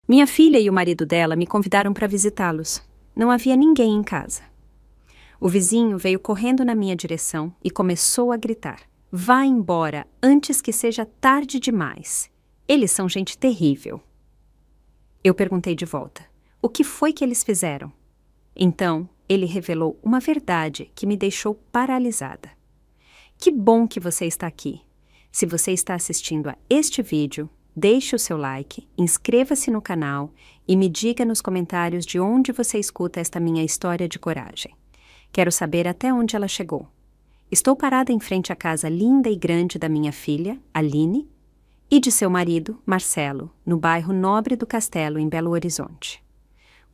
Minha filha e o marido dela me convidaram para visitá-los. Não havia ninguém em casa. O vizinho veio correndo na minha direção e começou a gritar: "Vá embora antes que seja tarde demais. Eles são gente terrível." Eu perguntei de volta: "O que foi que eles fizeram?" Então, ele revelou uma verdade que me deixou paralisada. Que bom que você está aqui. Se você está assistindo a este vídeo, deixe o seu like, inscreva-se no canal e me diga nos comentários de onde você escuta esta minha história de coragem. Quero saber até onde ela chegou. Estou parada em frente à casa linda e grande da minha filha, Aline, e de seu marido, Marcelo, no bairro Nobre do Castelo, em Belo Horizonte.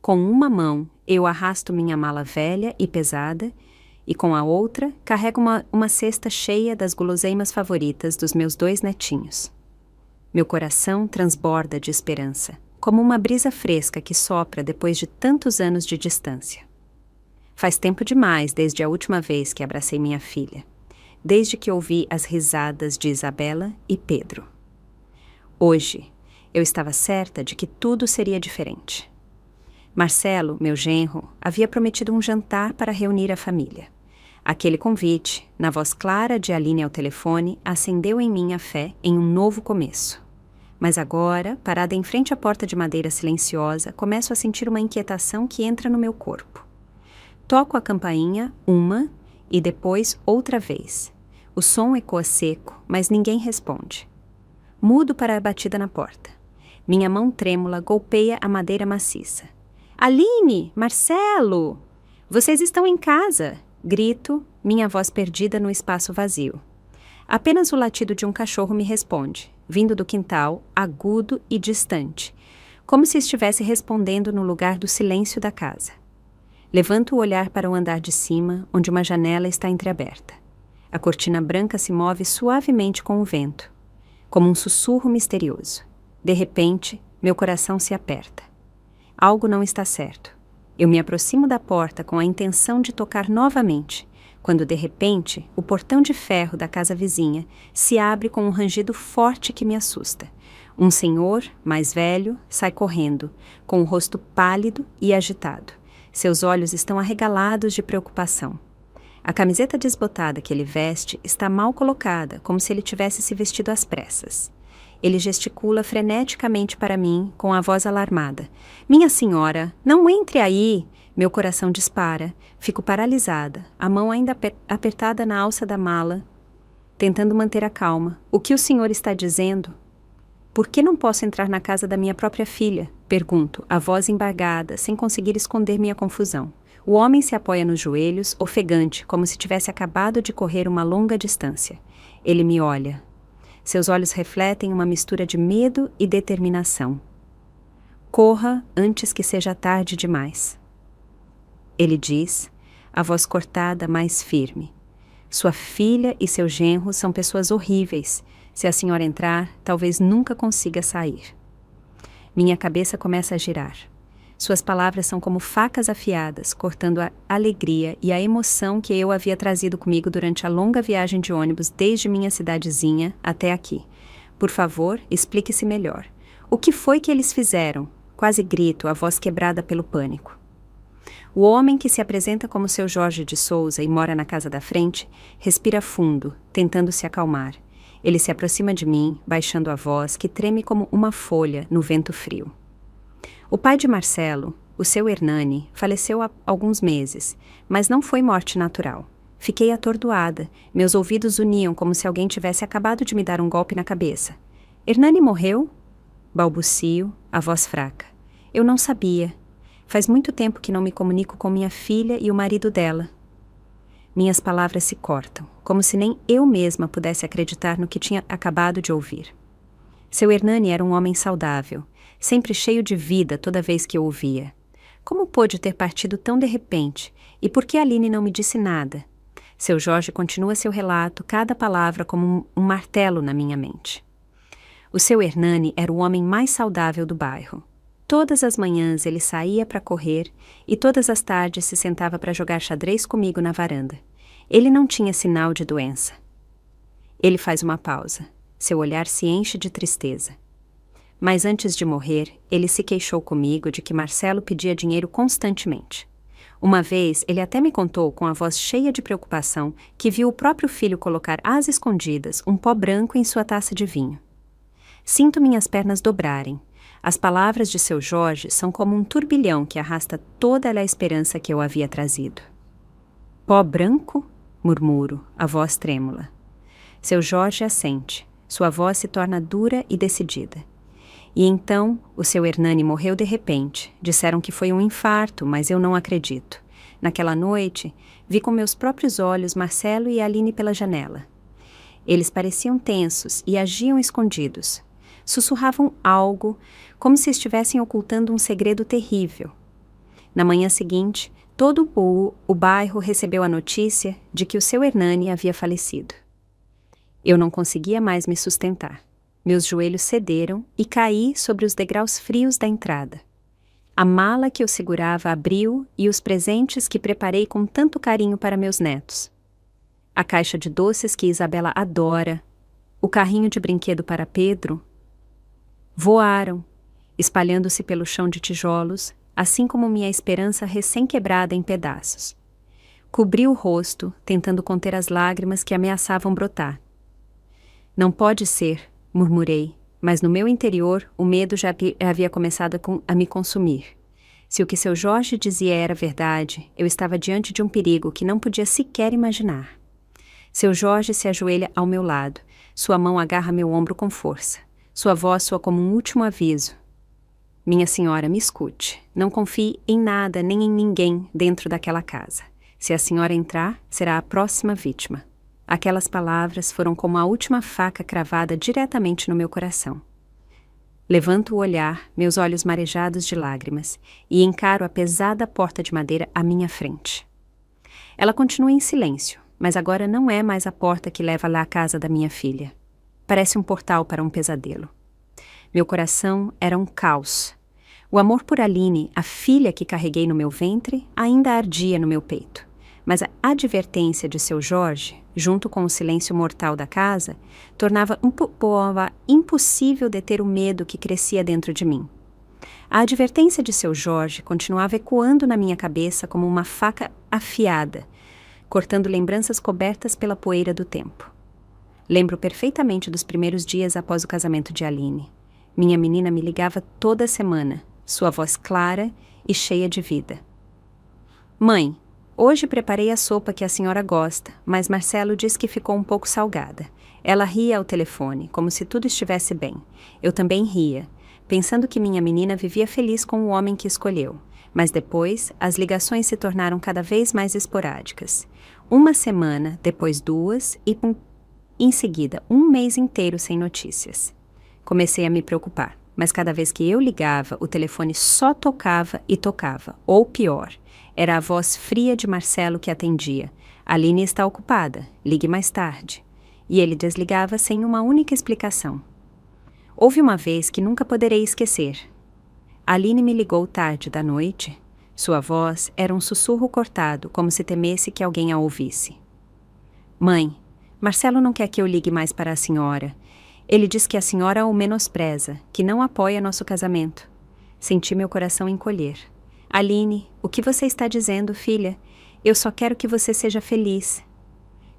Com uma mão, eu arrasto minha mala velha e pesada, e com a outra, carrego uma cesta cheia das guloseimas favoritas dos meus 2 netinhos. Meu coração transborda de esperança, como uma brisa fresca que sopra depois de tantos anos de distância. Faz tempo demais desde a última vez que abracei minha filha, desde que ouvi as risadas de Isabela e Pedro. Hoje, eu estava certa de que tudo seria diferente. Marcelo, meu genro, havia prometido um jantar para reunir a família. Aquele convite, na voz clara de Aline ao telefone, acendeu em mim a fé em um novo começo. Mas agora, parada em frente à porta de madeira silenciosa, começo a sentir uma inquietação que entra no meu corpo. Toco a campainha uma e depois outra vez. O som ecoa seco, mas ninguém responde. Mudo para a batida na porta. Minha mão trêmula golpeia a madeira maciça. "Aline! Marcelo! Vocês estão em casa!" Grito, minha voz perdida no espaço vazio. Apenas o latido de um cachorro me responde, vindo do quintal, agudo e distante, como se estivesse respondendo no lugar do silêncio da casa. Levanto o olhar para o andar de cima, onde uma janela está entreaberta. A cortina branca se move suavemente com o vento, como um sussurro misterioso. De repente, meu coração se aperta. Algo não está certo. Eu me aproximo da porta com a intenção de tocar novamente, quando de repente o portão de ferro da casa vizinha se abre com um rangido forte que me assusta. Um senhor, mais velho, sai correndo, com o rosto pálido e agitado. Seus olhos estão arregalados de preocupação. A camiseta desbotada que ele veste está mal colocada, como se ele tivesse se vestido às pressas. Ele gesticula freneticamente para mim, com a voz alarmada. "Minha senhora, não entre aí!" Meu coração dispara. Fico paralisada, a mão ainda apertada na alça da mala, tentando manter a calma. "O que o senhor está dizendo?" "Por que não posso entrar na casa da minha própria filha?" Pergunto, a voz embargada, sem conseguir esconder minha confusão. O homem se apoia nos joelhos, ofegante, como se tivesse acabado de correr uma longa distância. Ele me olha. Seus olhos refletem uma mistura de medo e determinação. "Corra antes que seja tarde demais." Ele diz, a voz cortada mais firme. "Sua filha e seu genro são pessoas horríveis. Se a senhora entrar, talvez nunca consiga sair." Minha cabeça começa a girar. Suas palavras são como facas afiadas, cortando a alegria e a emoção que eu havia trazido comigo durante a longa viagem de ônibus desde minha cidadezinha até aqui. "Por favor, explique-se melhor. O que foi que eles fizeram?" Quase grito, a voz quebrada pelo pânico. O homem que se apresenta como seu Jorge de Souza e mora na casa da frente, respira fundo, tentando se acalmar. Ele se aproxima de mim, baixando a voz, que treme como uma folha no vento frio. "O pai de Marcelo, o seu Hernani, faleceu há alguns meses, mas não foi morte natural. Fiquei atordoada, meus ouvidos uniam como se alguém tivesse acabado de me dar um golpe na cabeça. "Hernani morreu?" Balbucio, a voz fraca. "Eu não sabia. Faz muito tempo que não me comunico com minha filha e o marido dela." Minhas palavras se cortam, como se nem eu mesma pudesse acreditar no que tinha acabado de ouvir. Seu Hernani era um homem saudável, sempre cheio de vida toda vez que eu o via. Como pôde ter partido tão de repente? E por que Aline não me disse nada? Seu Jorge continua seu relato, cada palavra como um martelo na minha mente. O seu Hernani era o homem mais saudável do bairro. Todas as manhãs ele saía para correr e todas as tardes se sentava para jogar xadrez comigo na varanda. Ele não tinha sinal de doença. Ele faz uma pausa. Seu olhar se enche de tristeza. Mas antes de morrer, ele se queixou comigo de que Marcelo pedia dinheiro constantemente. Uma vez, ele até me contou com a voz cheia de preocupação que viu o próprio filho colocar às escondidas um pó branco em sua taça de vinho. Sinto minhas pernas dobrarem. As palavras de seu Jorge são como um turbilhão que arrasta toda a esperança que eu havia trazido. Pó branco? Murmuro, a voz trêmula. Seu Jorge assente. Sua voz se torna dura e decidida. E então, o seu Hernani morreu de repente. Disseram que foi um infarto, mas eu não acredito. Naquela noite, vi com meus próprios olhos Marcelo e Aline pela janela. Eles pareciam tensos e agiam escondidos. Sussurravam algo, como se estivessem ocultando um segredo terrível. Na manhã seguinte, todo o bairro recebeu a notícia de que o seu Hernani havia falecido. Eu não conseguia mais me sustentar. Meus joelhos cederam e caí sobre os degraus frios da entrada. A mala que eu segurava abriu e os presentes que preparei com tanto carinho para meus netos. A caixa de doces que Isabela adora, o carrinho de brinquedo para Pedro, voaram, espalhando-se pelo chão de tijolos, assim como minha esperança recém-quebrada em pedaços. Cobri o rosto, tentando conter as lágrimas que ameaçavam brotar. Não pode ser, murmurei, mas no meu interior o medo já havia começado a me consumir. Se o que seu Jorge dizia era verdade, eu estava diante de um perigo que não podia sequer imaginar. Seu Jorge se ajoelha ao meu lado, sua mão agarra meu ombro com força. Sua voz soa como um último aviso. Minha senhora, me escute. Não confie em nada nem em ninguém dentro daquela casa. Se a senhora entrar, será a próxima vítima. Aquelas palavras foram como a última faca cravada diretamente no meu coração. Levanto o olhar, meus olhos marejados de lágrimas, e encaro a pesada porta de madeira à minha frente. Ela continua em silêncio, mas agora não é mais a porta que leva lá à casa da minha filha. Parece um portal para um pesadelo. Meu coração era um caos. O amor por Aline, a filha que carreguei no meu ventre, ainda ardia no meu peito. Mas a advertência de seu Jorge, junto com o silêncio mortal da casa, tornava impossível deter o medo que crescia dentro de mim. A advertência de seu Jorge continuava ecoando na minha cabeça como uma faca afiada, cortando lembranças cobertas pela poeira do tempo. Lembro perfeitamente dos primeiros dias após o casamento de Aline. Minha menina me ligava toda semana, sua voz clara e cheia de vida. Mãe, hoje preparei a sopa que a senhora gosta, mas Marcelo disse que ficou um pouco salgada. Ela ria ao telefone, como se tudo estivesse bem. Eu também ria, pensando que minha menina vivia feliz com o homem que escolheu. Mas depois, as ligações se tornaram cada vez mais esporádicas. Uma semana, depois 2 e, em seguida, 1 mês inteiro sem notícias. Comecei a me preocupar, mas cada vez que eu ligava, o telefone só tocava e tocava, ou pior, era a voz fria de Marcelo que atendia. Aline está ocupada, ligue mais tarde. E ele desligava sem uma única explicação. Houve uma vez que nunca poderei esquecer. Aline me ligou tarde da noite. Sua voz era um sussurro cortado, como se temesse que alguém a ouvisse. Mãe, Marcelo não quer que eu ligue mais para a senhora. Ele diz que a senhora o menospreza, que não apoia nosso casamento. Senti meu coração encolher. Aline, o que você está dizendo, filha? Eu só quero que você seja feliz.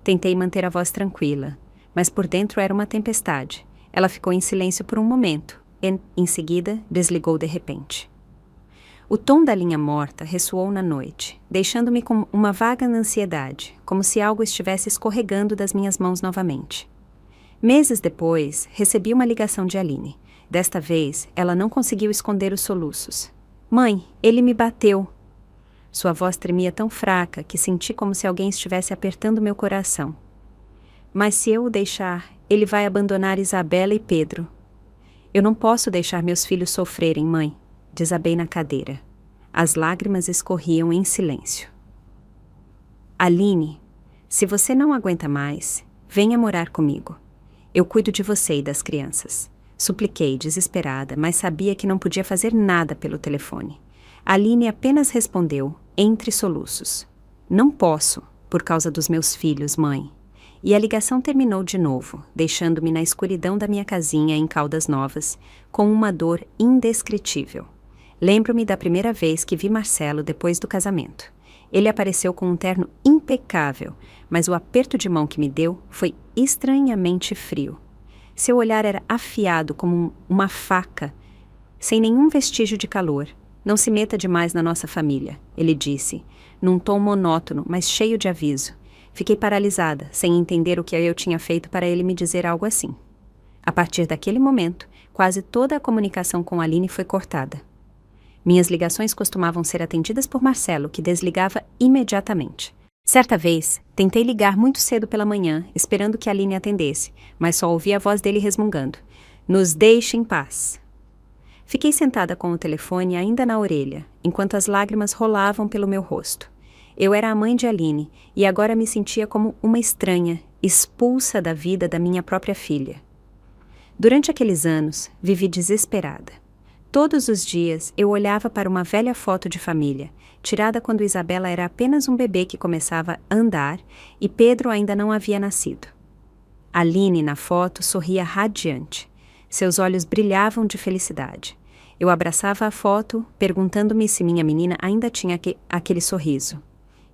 Tentei manter a voz tranquila, mas por dentro era uma tempestade. Ela ficou em silêncio por um momento, e, em seguida, desligou de repente. O tom da linha morta ressoou na noite, deixando-me com uma vaga ansiedade, como se algo estivesse escorregando das minhas mãos novamente. Meses depois, recebi uma ligação de Aline. Desta vez, ela não conseguiu esconder os soluços. Mãe, ele me bateu. Sua voz tremia tão fraca que senti como se alguém estivesse apertando meu coração. Mas se eu o deixar, ele vai abandonar Isabela e Pedro. Eu não posso deixar meus filhos sofrerem, mãe. Desabei na cadeira. As lágrimas escorriam em silêncio. Aline, se você não aguenta mais, venha morar comigo. Eu cuido de você e das crianças. Supliquei, desesperada, mas sabia que não podia fazer nada pelo telefone. Aline apenas respondeu, entre soluços. Não posso, por causa dos meus filhos, mãe. E a ligação terminou de novo, deixando-me na escuridão da minha casinha em Caldas Novas, com uma dor indescritível. Lembro-me da primeira vez que vi Marcelo depois do casamento. Ele apareceu com um terno impecável, mas o aperto de mão que me deu foi estranhamente frio. Seu olhar era afiado como uma faca, sem nenhum vestígio de calor. Não se meta demais na nossa família, ele disse, num tom monótono, mas cheio de aviso. Fiquei paralisada, sem entender o que eu tinha feito para ele me dizer algo assim. A partir daquele momento, quase toda a comunicação com Aline foi cortada. Minhas ligações costumavam ser atendidas por Marcelo, que desligava imediatamente. Certa vez, tentei ligar muito cedo pela manhã, esperando que Aline atendesse, mas só ouvi a voz dele resmungando. Nos deixe em paz. Fiquei sentada com o telefone ainda na orelha, enquanto as lágrimas rolavam pelo meu rosto. Eu era a mãe de Aline e agora me sentia como uma estranha, expulsa da vida da minha própria filha. Durante aqueles anos, vivi desesperada. Todos os dias eu olhava para uma velha foto de família, tirada quando Isabela era apenas um bebê que começava a andar e Pedro ainda não havia nascido. Aline, na foto, sorria radiante. Seus olhos brilhavam de felicidade. Eu abraçava a foto, perguntando-me se minha menina ainda tinha aquele sorriso.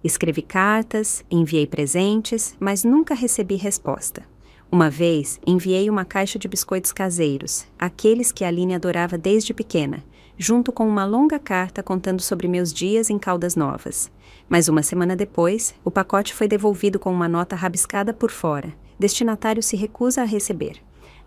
Escrevi cartas, enviei presentes, mas nunca recebi resposta. Uma vez, enviei uma caixa de biscoitos caseiros, aqueles que a Aline adorava desde pequena, junto com uma longa carta contando sobre meus dias em Caldas Novas. Mas uma semana depois, o pacote foi devolvido com uma nota rabiscada por fora. Destinatário se recusa a receber.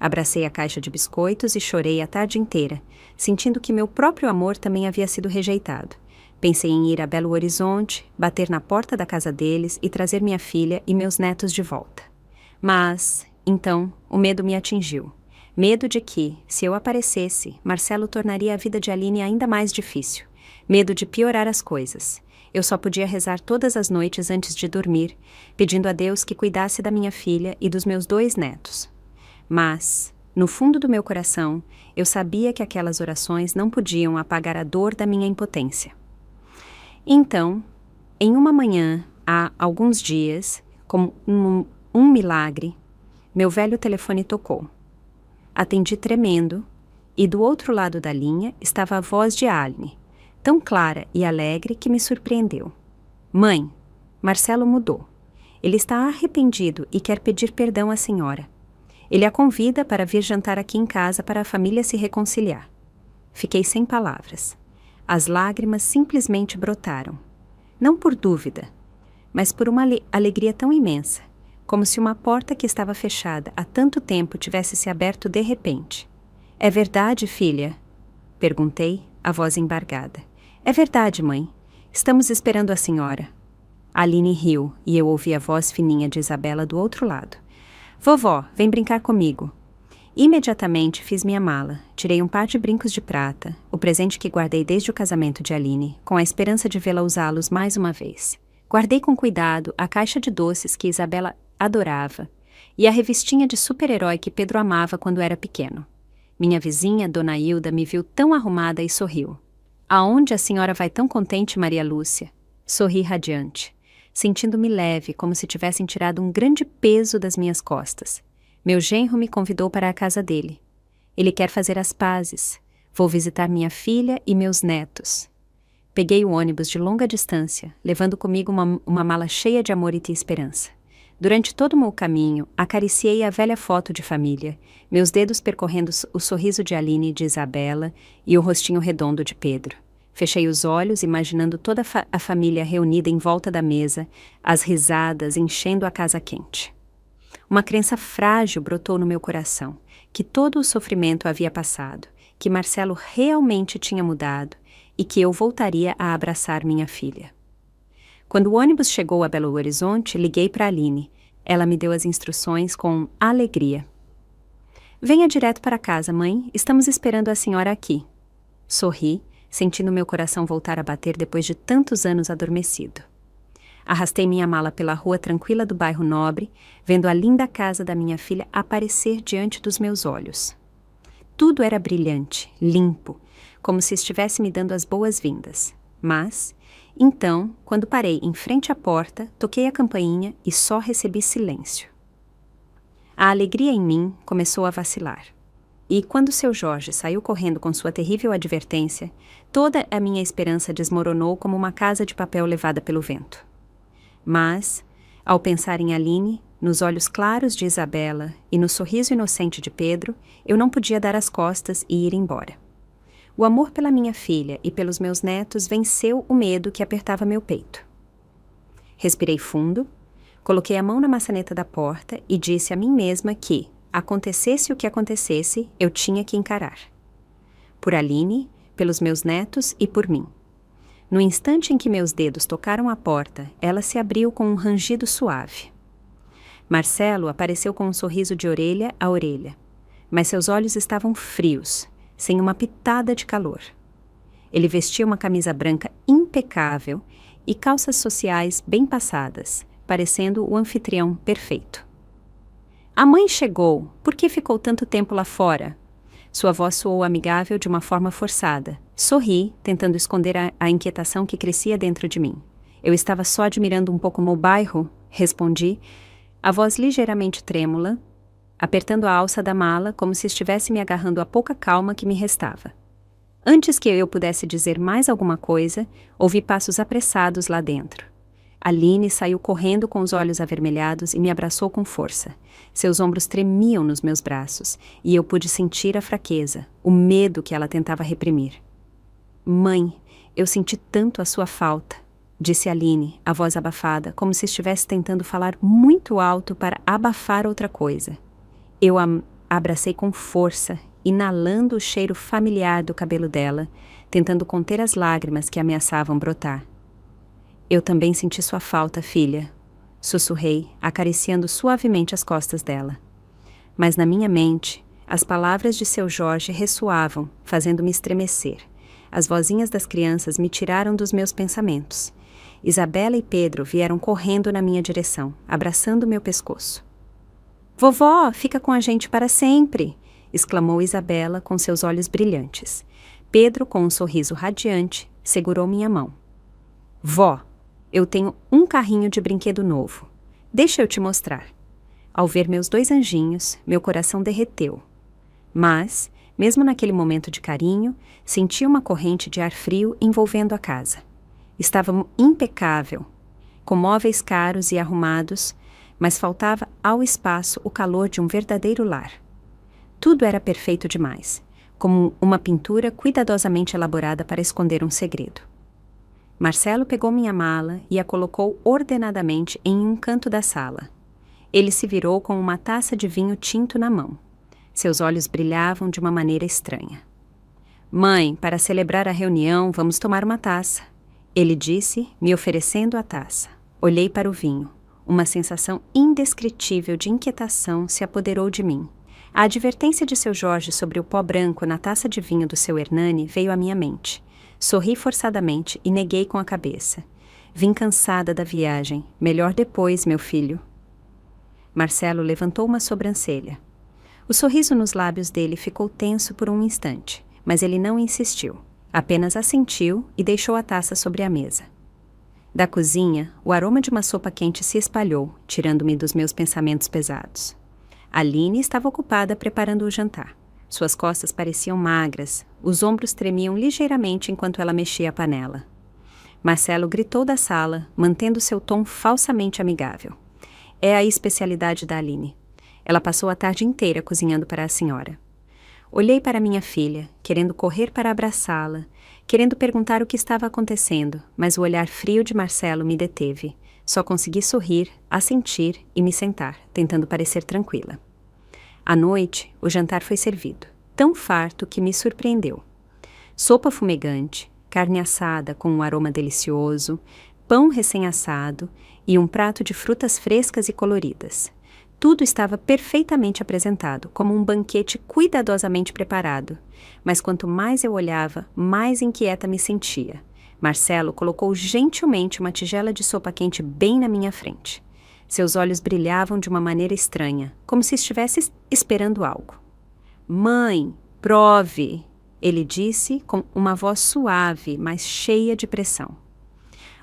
Abracei a caixa de biscoitos e chorei a tarde inteira, sentindo que meu próprio amor também havia sido rejeitado. Pensei em ir a Belo Horizonte, bater na porta da casa deles e trazer minha filha e meus netos de volta. Mas, então, o medo me atingiu. Medo de que, se eu aparecesse, Marcelo tornaria a vida de Aline ainda mais difícil. Medo de piorar as coisas. Eu só podia rezar todas as noites antes de dormir, pedindo a Deus que cuidasse da minha filha e dos meus 2 netos. Mas, no fundo do meu coração, eu sabia que aquelas orações não podiam apagar a dor da minha impotência. Então, em uma manhã, há alguns dias, como um milagre, meu velho telefone tocou. Atendi tremendo, e do outro lado da linha estava a voz de Aline, tão clara e alegre que me surpreendeu. Mãe, Marcelo mudou. Ele está arrependido e quer pedir perdão à senhora. Ele a convida para vir jantar aqui em casa para a família se reconciliar. Fiquei sem palavras. As lágrimas simplesmente brotaram. Não por dúvida, mas por uma alegria tão imensa, como se uma porta que estava fechada há tanto tempo tivesse se aberto de repente. É verdade, filha? Perguntei, a voz embargada. É verdade, mãe. Estamos esperando a senhora. Aline riu e eu ouvi a voz fininha de Isabela do outro lado. Vovó, vem brincar comigo. Imediatamente fiz minha mala, tirei um par de brincos de prata, o presente que guardei desde o casamento de Aline, com a esperança de vê-la usá-los mais uma vez. Guardei com cuidado a caixa de doces que Isabela adorava e a revistinha de super-herói que Pedro amava quando era pequeno. Minha vizinha, Dona Hilda, me viu tão arrumada e sorriu. Aonde a senhora vai tão contente, Maria Lúcia? Sorri radiante, sentindo-me leve, como se tivessem tirado um grande peso das minhas costas. Meu genro me convidou para a casa dele. Ele quer fazer as pazes. Vou visitar minha filha e meus netos. Peguei o ônibus de longa distância, levando comigo uma mala cheia de amor e de esperança. Durante todo o meu caminho, acariciei a velha foto de família, meus dedos percorrendo o sorriso de Aline e de Isabela e o rostinho redondo de Pedro. Fechei os olhos, imaginando toda a família reunida em volta da mesa, as risadas enchendo a casa quente. Uma crença frágil brotou no meu coração, que todo o sofrimento havia passado, que Marcelo realmente tinha mudado e que eu voltaria a abraçar minha filha. Quando o ônibus chegou a Belo Horizonte, liguei para Aline. Ela me deu as instruções com alegria. Venha direto para casa, mãe. Estamos esperando a senhora aqui. Sorri, sentindo meu coração voltar a bater depois de tantos anos adormecido. Arrastei minha mala pela rua tranquila do bairro Nobre, vendo a linda casa da minha filha aparecer diante dos meus olhos. Tudo era brilhante, limpo, como se estivesse me dando as boas-vindas. Mas, então, quando parei em frente à porta, toquei a campainha e só recebi silêncio. A alegria em mim começou a vacilar. E quando seu Jorge saiu correndo com sua terrível advertência, toda a minha esperança desmoronou como uma casa de papel levada pelo vento. Mas, ao pensar em Aline, nos olhos claros de Isabela e no sorriso inocente de Pedro, eu não podia dar as costas e ir embora. O amor pela minha filha e pelos meus netos venceu o medo que apertava meu peito. Respirei fundo, coloquei a mão na maçaneta da porta e disse a mim mesma que, acontecesse o que acontecesse, eu tinha que encarar. Por Aline, pelos meus netos e por mim. No instante em que meus dedos tocaram a porta, ela se abriu com um rangido suave. Marcelo apareceu com um sorriso de orelha a orelha, mas seus olhos estavam frios, sem uma pitada de calor. Ele vestia uma camisa branca impecável e calças sociais bem passadas, parecendo o anfitrião perfeito. A mãe chegou. Por que ficou tanto tempo lá fora? Sua voz soou amigável de uma forma forçada. Sorri, tentando esconder a inquietação que crescia dentro de mim. Eu estava só admirando um pouco o bairro, respondi, a voz ligeiramente trêmula, apertando a alça da mala como se estivesse me agarrando a pouca calma que me restava. Antes que eu pudesse dizer mais alguma coisa, ouvi passos apressados lá dentro. Aline saiu correndo com os olhos avermelhados e me abraçou com força. Seus ombros tremiam nos meus braços, e eu pude sentir a fraqueza, o medo que ela tentava reprimir. Mãe, eu senti tanto a sua falta, disse Aline, a voz abafada, como se estivesse tentando falar muito alto para abafar outra coisa. Eu a abracei com força, inalando o cheiro familiar do cabelo dela, tentando conter as lágrimas que ameaçavam brotar. Eu também senti sua falta, filha, sussurrei, acariciando suavemente as costas dela. Mas na minha mente, as palavras de seu Jorge ressoavam, fazendo-me estremecer. As vozinhas das crianças me tiraram dos meus pensamentos. Isabela e Pedro vieram correndo na minha direção, abraçando meu pescoço. Vovó, fica com a gente para sempre! Exclamou Isabela com seus olhos brilhantes. Pedro, com um sorriso radiante, segurou minha mão. Vó, eu tenho um carrinho de brinquedo novo. Deixa eu te mostrar. Ao ver meus 2 anjinhos, meu coração derreteu. Mas, mesmo naquele momento de carinho, senti uma corrente de ar frio envolvendo a casa. Estava impecável, com móveis caros e arrumados, mas faltava ao espaço o calor de um verdadeiro lar. Tudo era perfeito demais, como uma pintura cuidadosamente elaborada para esconder um segredo. Marcelo pegou minha mala e a colocou ordenadamente em um canto da sala. Ele se virou com uma taça de vinho tinto na mão. Seus olhos brilhavam de uma maneira estranha. Mãe, para celebrar a reunião, vamos tomar uma taça. Ele disse, me oferecendo a taça. Olhei para o vinho. Uma sensação indescritível de inquietação se apoderou de mim. A advertência de seu Jorge sobre o pó branco na taça de vinho do seu Hernani veio à minha mente. Sorri forçadamente e neguei com a cabeça. Vim cansada da viagem. Melhor depois, meu filho. Marcelo levantou uma sobrancelha. O sorriso nos lábios dele ficou tenso por um instante, mas ele não insistiu. Apenas assentiu e deixou a taça sobre a mesa. Da cozinha, o aroma de uma sopa quente se espalhou, tirando-me dos meus pensamentos pesados. Aline estava ocupada preparando o jantar. Suas costas pareciam magras, os ombros tremiam ligeiramente enquanto ela mexia a panela. Marcelo gritou da sala, mantendo seu tom falsamente amigável. É a especialidade da Aline. Ela passou a tarde inteira cozinhando para a senhora. Olhei para minha filha, querendo correr para abraçá-la, querendo perguntar o que estava acontecendo, mas o olhar frio de Marcelo me deteve. Só consegui sorrir, assentir e me sentar, tentando parecer tranquila. À noite, o jantar foi servido, tão farto que me surpreendeu. Sopa fumegante, carne assada com um aroma delicioso, pão recém-assado e um prato de frutas frescas e coloridas. Tudo estava perfeitamente apresentado, como um banquete cuidadosamente preparado. Mas quanto mais eu olhava, mais inquieta me sentia. Marcelo colocou gentilmente uma tigela de sopa quente bem na minha frente. Seus olhos brilhavam de uma maneira estranha, como se estivesse esperando algo. Mãe, prove, ele disse com uma voz suave, mas cheia de pressão.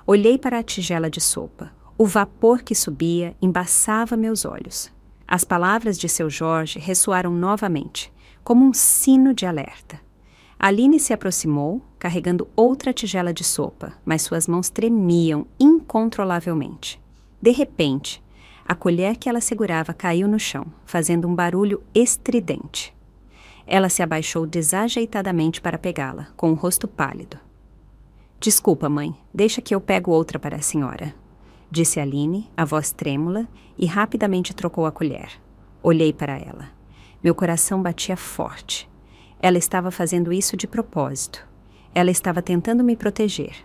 Olhei para a tigela de sopa. O vapor que subia embaçava meus olhos. As palavras de seu Jorge ressoaram novamente, como um sino de alerta. Aline se aproximou, carregando outra tigela de sopa, mas suas mãos tremiam incontrolavelmente. De repente, a colher que ela segurava caiu no chão, fazendo um barulho estridente. Ela se abaixou desajeitadamente para pegá-la, com o rosto pálido. Desculpa, mãe, deixa que eu pego outra para a senhora, disse Aline, a voz trêmula, e rapidamente trocou a colher. Olhei para ela. Meu coração batia forte. Ela estava fazendo isso de propósito. Ela estava tentando me proteger.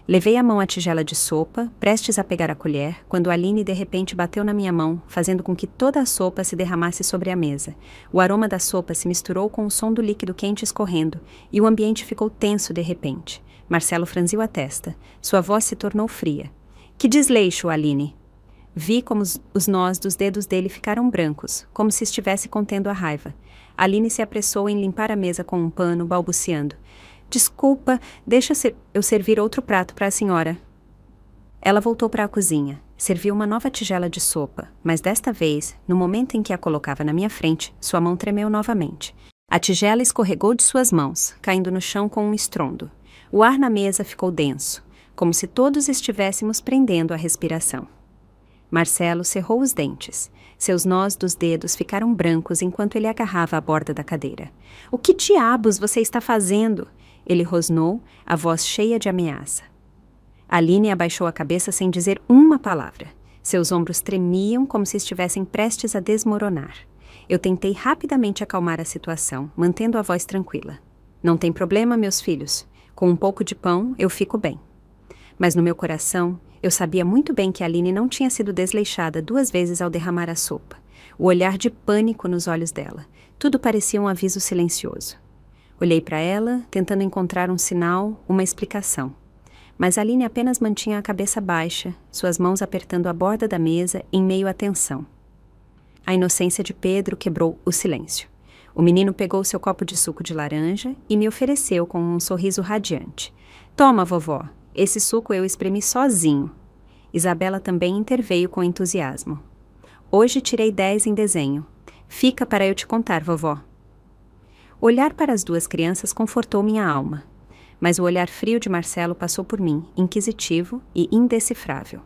Levei a mão à tigela de sopa, prestes a pegar a colher, quando Aline de repente bateu na minha mão, fazendo com que toda a sopa se derramasse sobre a mesa. O aroma da sopa se misturou com o som do líquido quente escorrendo, e o ambiente ficou tenso de repente. Marcelo franziu a testa. Sua voz se tornou fria. Que desleixo, Aline! Vi como os nós dos dedos dele ficaram brancos, como se estivesse contendo a raiva. Aline se apressou em limpar a mesa com um pano, balbuciando. Desculpa, deixa eu servir outro prato para a senhora. Ela voltou para a cozinha. Serviu uma nova tigela de sopa, mas desta vez, no momento em que a colocava na minha frente, sua mão tremeu novamente. A tigela escorregou de suas mãos, caindo no chão com um estrondo. O ar na mesa ficou denso, como se todos estivéssemos prendendo a respiração. Marcelo cerrou os dentes. Seus nós dos dedos ficaram brancos enquanto ele agarrava a borda da cadeira. — O que diabos você está fazendo? Ele rosnou, a voz cheia de ameaça. Aline abaixou a cabeça sem dizer uma palavra. Seus ombros tremiam como se estivessem prestes a desmoronar. Eu tentei rapidamente acalmar a situação, mantendo a voz tranquila. Não tem problema, meus filhos. Com um pouco de pão, eu fico bem. Mas no meu coração, eu sabia muito bem que Aline não tinha sido desleixada 2 vezes ao derramar a sopa. O olhar de pânico nos olhos dela. Tudo parecia um aviso silencioso. Olhei para ela, tentando encontrar um sinal, uma explicação. Mas Aline apenas mantinha a cabeça baixa, suas mãos apertando a borda da mesa em meio à tensão. A inocência de Pedro quebrou o silêncio. O menino pegou seu copo de suco de laranja e me ofereceu com um sorriso radiante. — Toma, vovó, esse suco eu espremi sozinho. Isabela também interveio com entusiasmo. — Hoje tirei 10 em desenho. Fica para eu te contar, vovó. Olhar para as 2 crianças confortou minha alma. Mas o olhar frio de Marcelo passou por mim, inquisitivo e indecifrável,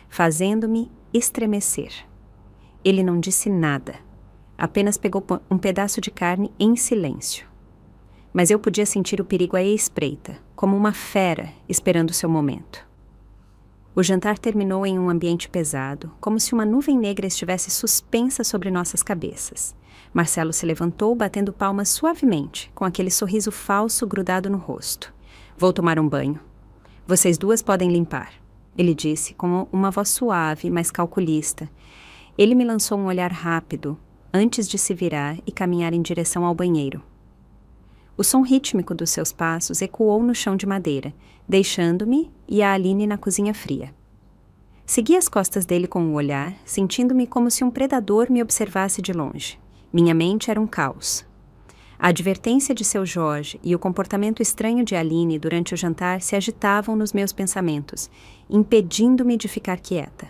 fazendo-me estremecer. Ele não disse nada. Apenas pegou um pedaço de carne em silêncio. Mas eu podia sentir o perigo à espreita, como uma fera esperando seu momento. O jantar terminou em um ambiente pesado, como se uma nuvem negra estivesse suspensa sobre nossas cabeças. Marcelo se levantou, batendo palmas suavemente, com aquele sorriso falso grudado no rosto. — Vou tomar um banho. Vocês 2 podem limpar, ele disse, com uma voz suave, mas calculista. Ele me lançou um olhar rápido, antes de se virar e caminhar em direção ao banheiro. O som rítmico dos seus passos ecoou no chão de madeira, deixando-me e a Aline na cozinha fria. Segui as costas dele com o olhar, sentindo-me como se um predador me observasse de longe. Minha mente era um caos. A advertência de seu Jorge e o comportamento estranho de Aline durante o jantar se agitavam nos meus pensamentos, impedindo-me de ficar quieta.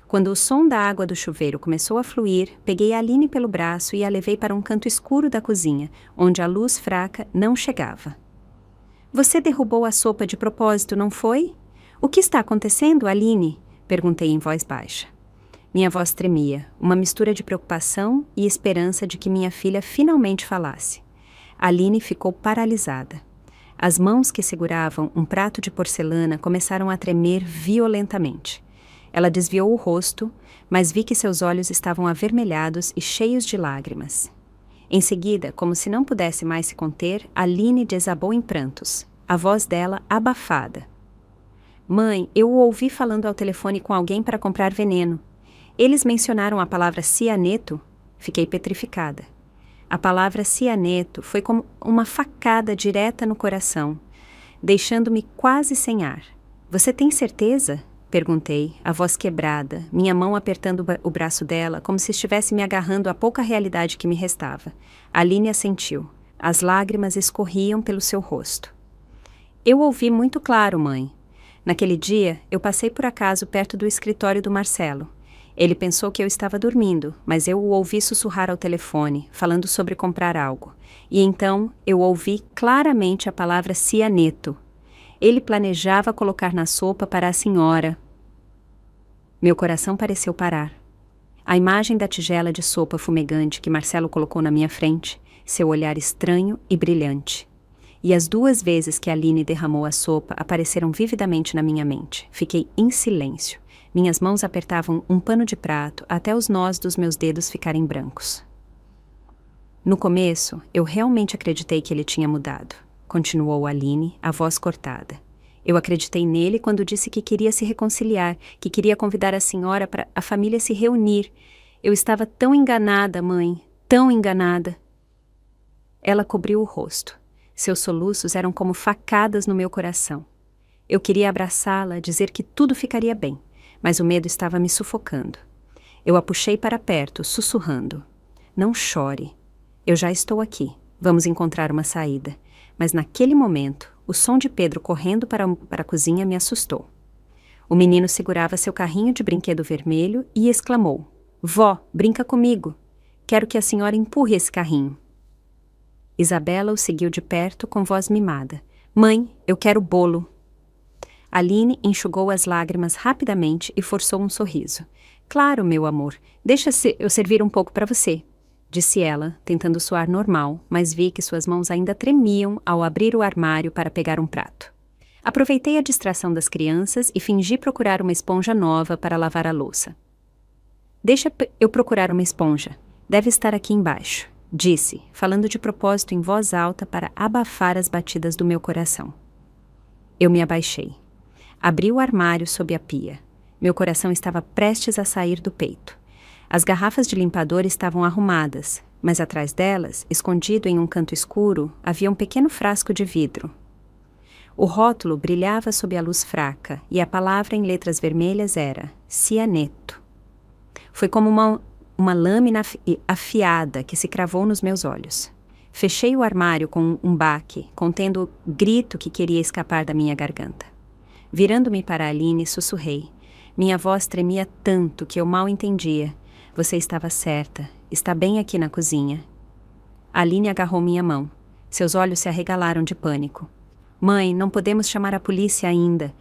Quando o som da água do chuveiro começou a fluir, peguei a Aline pelo braço e a levei para um canto escuro da cozinha, onde a luz fraca não chegava. — Você derrubou a sopa de propósito, não foi? O que está acontecendo, Aline? Perguntei em voz baixa. Minha voz tremia, uma mistura de preocupação e esperança de que minha filha finalmente falasse. Aline ficou paralisada. As mãos que seguravam um prato de porcelana começaram a tremer violentamente. Ela desviou o rosto, mas vi que seus olhos estavam avermelhados e cheios de lágrimas. Em seguida, como se não pudesse mais se conter, Aline desabou em prantos, a voz dela abafada. — Mãe, eu o ouvi falando ao telefone com alguém para comprar veneno. Eles mencionaram a palavra cianeto. Fiquei petrificada. A palavra cianeto foi como uma facada direta no coração, deixando-me quase sem ar. — Você tem certeza? Perguntei, a voz quebrada, minha mão apertando o braço dela, como se estivesse me agarrando à pouca realidade que me restava. Aline assentiu. As lágrimas escorriam pelo seu rosto. — Eu ouvi muito claro, mãe. Naquele dia, eu passei por acaso perto do escritório do Marcelo. Ele pensou que eu estava dormindo, mas eu o ouvi sussurrar ao telefone, falando sobre comprar algo. E então eu ouvi claramente a palavra cianeto. Ele planejava colocar na sopa para a senhora. Meu coração pareceu parar. A imagem da tigela de sopa fumegante que Marcelo colocou na minha frente, seu olhar estranho e brilhante. E as 2 vezes que Aline derramou a sopa apareceram vividamente na minha mente. Fiquei em silêncio. Minhas mãos apertavam um pano de prato até os nós dos meus dedos ficarem brancos. No começo, eu realmente acreditei que ele tinha mudado, continuou Aline, a voz cortada. Eu acreditei nele quando disse que queria se reconciliar, que queria convidar a senhora para a família se reunir. Eu estava tão enganada, mãe, tão enganada. Ela cobriu o rosto. Seus soluços eram como facadas no meu coração. Eu queria abraçá-la, dizer que tudo ficaria bem, mas o medo estava me sufocando. Eu a puxei para perto, sussurrando. Não chore. Eu já estou aqui. Vamos encontrar uma saída. Mas naquele momento, o som de Pedro correndo para a cozinha me assustou. O menino segurava seu carrinho de brinquedo vermelho e exclamou: Vó, brinca comigo. Quero que a senhora empurre esse carrinho. Isabela o seguiu de perto com voz mimada. Mãe, eu quero bolo. Aline enxugou as lágrimas rapidamente e forçou um sorriso. Claro, meu amor, deixa eu servir um pouco para você, disse ela, tentando soar normal, mas vi que suas mãos ainda tremiam ao abrir o armário para pegar um prato. Aproveitei a distração das crianças e fingi procurar uma esponja nova para lavar a louça. Deixa eu procurar uma esponja. Deve estar aqui embaixo, disse, falando de propósito em voz alta para abafar as batidas do meu coração. Eu me abaixei. Abri o armário sob a pia. Meu coração estava prestes a sair do peito. As garrafas de limpador estavam arrumadas, mas atrás delas, escondido em um canto escuro, havia um pequeno frasco de vidro. O rótulo brilhava sob a luz fraca e a palavra em letras vermelhas era cianeto. Foi como uma lâmina afiada que se cravou nos meus olhos. Fechei o armário com um baque, contendo o grito que queria escapar da minha garganta. Virando-me para Aline, sussurrei. Minha voz tremia tanto que eu mal entendia. Você estava certa. Está bem aqui na cozinha. Aline agarrou minha mão. Seus olhos se arregalaram de pânico. Mãe, não podemos chamar a polícia ainda,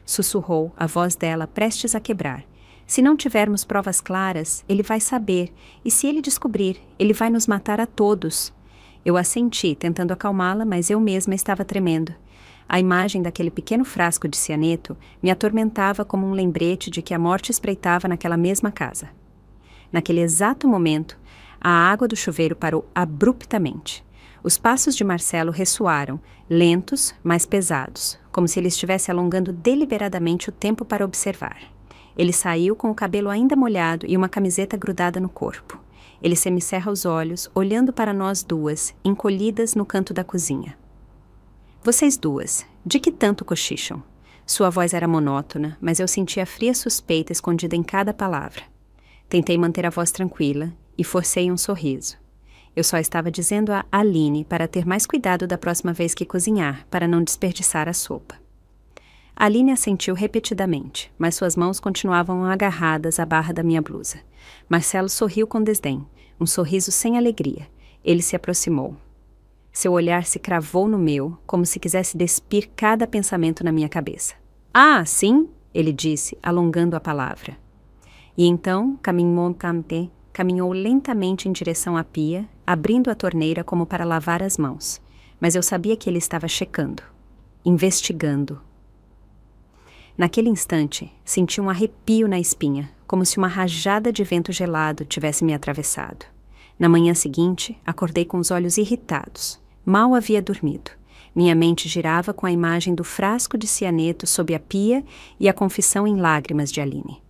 sussurrou, a voz dela prestes a quebrar. Se não tivermos provas claras, ele vai saber, e se ele descobrir, ele vai nos matar a todos. Eu assenti, tentando acalmá-la, mas eu mesma estava tremendo. A imagem daquele pequeno frasco de cianeto me atormentava como um lembrete de que a morte espreitava naquela mesma casa. Naquele exato momento, a água do chuveiro parou abruptamente. Os passos de Marcelo ressoaram, lentos, mas pesados, como se ele estivesse alongando deliberadamente o tempo para observar. Ele saiu com o cabelo ainda molhado e uma camiseta grudada no corpo. Ele semicerra os olhos, olhando para nós duas, encolhidas no canto da cozinha. Vocês duas, de que tanto cochicham? Sua voz era monótona, mas eu sentia a fria suspeita escondida em cada palavra. Tentei manter a voz tranquila e forcei um sorriso. Eu só estava dizendo a Aline para ter mais cuidado da próxima vez que cozinhar, para não desperdiçar a sopa. Aline assentiu repetidamente, mas suas mãos continuavam agarradas à barra da minha blusa. Marcelo sorriu com desdém, um sorriso sem alegria. Ele se aproximou. Seu olhar se cravou no meu, como se quisesse despir cada pensamento na minha cabeça. Ah, sim? Ele disse, alongando a palavra. E então caminhou lentamente em direção à pia, abrindo a torneira como para lavar as mãos. Mas eu sabia que ele estava checando, investigando. Naquele instante, senti um arrepio na espinha, como se uma rajada de vento gelado tivesse me atravessado. Na manhã seguinte, acordei com os olhos irritados. Mal havia dormido. Minha mente girava com a imagem do frasco de cianeto sob a pia e a confissão em lágrimas de Aline.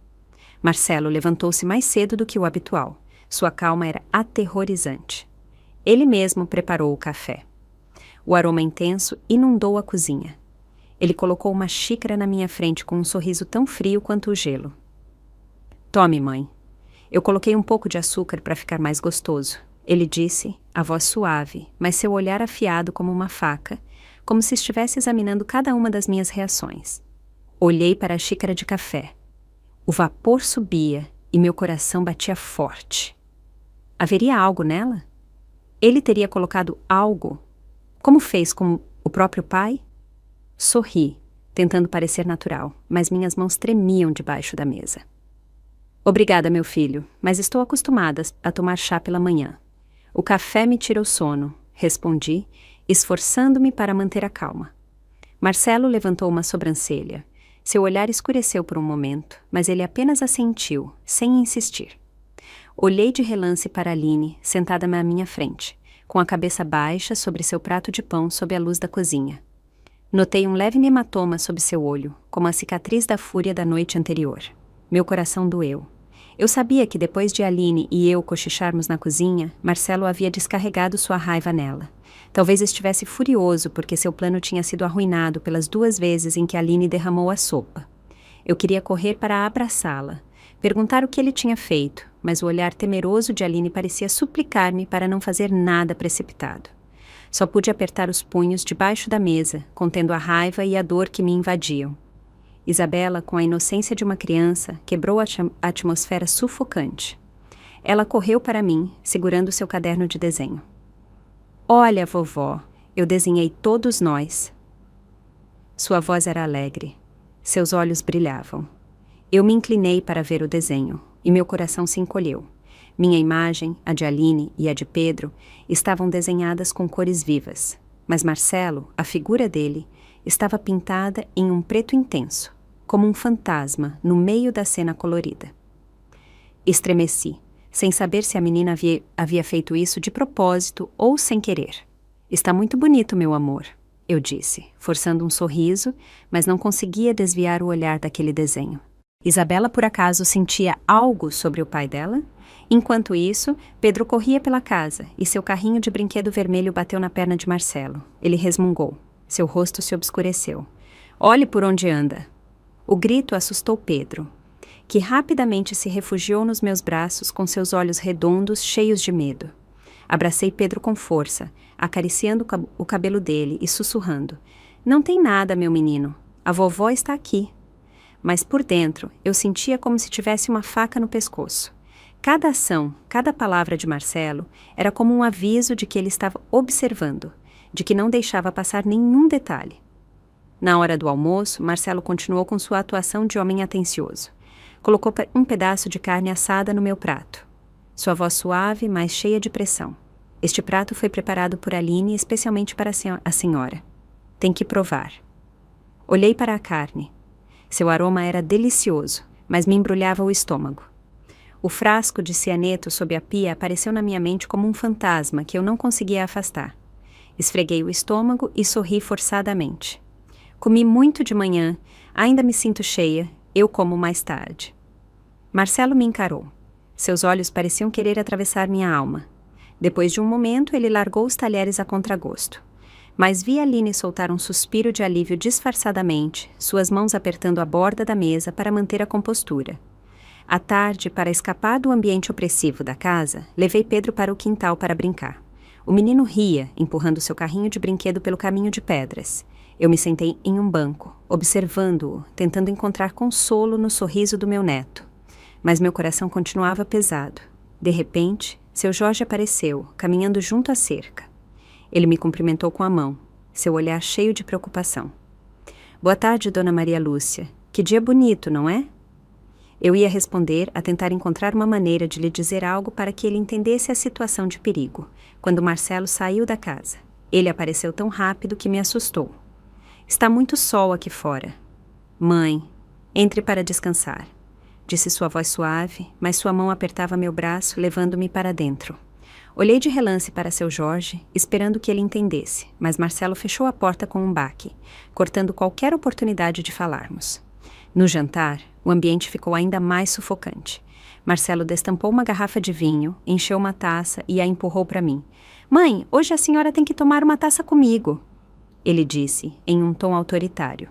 Marcelo levantou-se mais cedo do que o habitual. Sua calma era aterrorizante. Ele mesmo preparou o café. O aroma intenso inundou a cozinha. Ele colocou uma xícara na minha frente com um sorriso tão frio quanto o gelo. Tome, mãe. Eu coloquei um pouco de açúcar para ficar mais gostoso. Ele disse, a voz suave, mas seu olhar afiado como uma faca, como se estivesse examinando cada uma das minhas reações. Olhei para a xícara de café. O vapor subia e meu coração batia forte. Haveria algo nela? Ele teria colocado algo, como fez com o próprio pai? Sorri, tentando parecer natural, mas minhas mãos tremiam debaixo da mesa. Obrigada, meu filho, mas estou acostumada a tomar chá pela manhã. O café me tira o sono, respondi, esforçando-me para manter a calma. Marcelo levantou uma sobrancelha. Seu olhar escureceu por um momento, mas ele apenas assentiu, sem insistir. Olhei de relance para Aline, sentada na minha frente, com a cabeça baixa sobre seu prato de pão sob a luz da cozinha. Notei um leve hematoma sob seu olho, como a cicatriz da fúria da noite anterior. Meu coração doeu. Eu sabia que depois de Aline e eu cochicharmos na cozinha, Marcelo havia descarregado sua raiva nela. Talvez estivesse furioso porque seu plano tinha sido arruinado pelas 2 vezes em que Aline derramou a sopa. Eu queria correr para abraçá-la, perguntar o que ele tinha feito, mas o olhar temeroso de Aline parecia suplicar-me para não fazer nada precipitado. Só pude apertar os punhos debaixo da mesa, contendo a raiva e a dor que me invadiam. Isabela, com a inocência de uma criança, quebrou a atmosfera sufocante. Ela correu para mim, segurando seu caderno de desenho. Olha, vovó, eu desenhei todos nós. Sua voz era alegre. Seus olhos brilhavam. Eu me inclinei para ver o desenho, e meu coração se encolheu. Minha imagem, a de Aline e a de Pedro, estavam desenhadas com cores vivas, mas Marcelo, a figura dele, estava pintada em um preto intenso, como um fantasma no meio da cena colorida. Estremeci, sem saber se a menina havia feito isso de propósito ou sem querer. Está muito bonito, meu amor, eu disse, forçando um sorriso, mas não conseguia desviar o olhar daquele desenho. Isabela, por acaso, sentia algo sobre o pai dela? Enquanto isso, Pedro corria pela casa e seu carrinho de brinquedo vermelho bateu na perna de Marcelo. Ele resmungou. Seu rosto se obscureceu. Olhe por onde anda. O grito assustou Pedro, que rapidamente se refugiou nos meus braços com seus olhos redondos cheios de medo. Abracei Pedro com força, acariciando o cabelo dele e sussurrando. Não tem nada, meu menino. A vovó está aqui. Mas por dentro, eu sentia como se tivesse uma faca no pescoço. Cada ação, cada palavra de Marcelo era como um aviso de que ele estava observando, de que não deixava passar nenhum detalhe. Na hora do almoço, Marcelo continuou com sua atuação de homem atencioso. Colocou um pedaço de carne assada no meu prato. Sua voz suave, mas cheia de pressão. Este prato foi preparado por Aline especialmente para a senhora. Tem que provar. Olhei para a carne. Seu aroma era delicioso, mas me embrulhava o estômago. O frasco de cianeto sob a pia apareceu na minha mente como um fantasma que eu não conseguia afastar. Esfreguei o estômago e sorri forçadamente. Comi muito de manhã, ainda me sinto cheia, eu como mais tarde. Marcelo me encarou. Seus olhos pareciam querer atravessar minha alma. Depois de um momento, ele largou os talheres a contragosto. Mas vi Aline soltar um suspiro de alívio disfarçadamente, suas mãos apertando a borda da mesa para manter a compostura. À tarde, para escapar do ambiente opressivo da casa, levei Pedro para o quintal para brincar. O menino ria, empurrando seu carrinho de brinquedo pelo caminho de pedras. Eu me sentei em um banco, observando-o, tentando encontrar consolo no sorriso do meu neto. Mas meu coração continuava pesado. De repente, seu Jorge apareceu, caminhando junto à cerca. Ele me cumprimentou com a mão, seu olhar cheio de preocupação. Boa tarde, Dona Maria Lúcia. Que dia bonito, não é? Eu ia responder a tentar encontrar uma maneira de lhe dizer algo para que ele entendesse a situação de perigo, quando Marcelo saiu da casa. Ele apareceu tão rápido que me assustou. Está muito sol aqui fora. Mãe, entre para descansar, disse sua voz suave, mas sua mão apertava meu braço, levando-me para dentro. Olhei de relance para seu Jorge, esperando que ele entendesse, mas Marcelo fechou a porta com um baque, cortando qualquer oportunidade de falarmos. No jantar, o ambiente ficou ainda mais sufocante. Marcelo destampou uma garrafa de vinho, encheu uma taça e a empurrou para mim. Mãe, hoje a senhora tem que tomar uma taça comigo, ele disse, em um tom autoritário.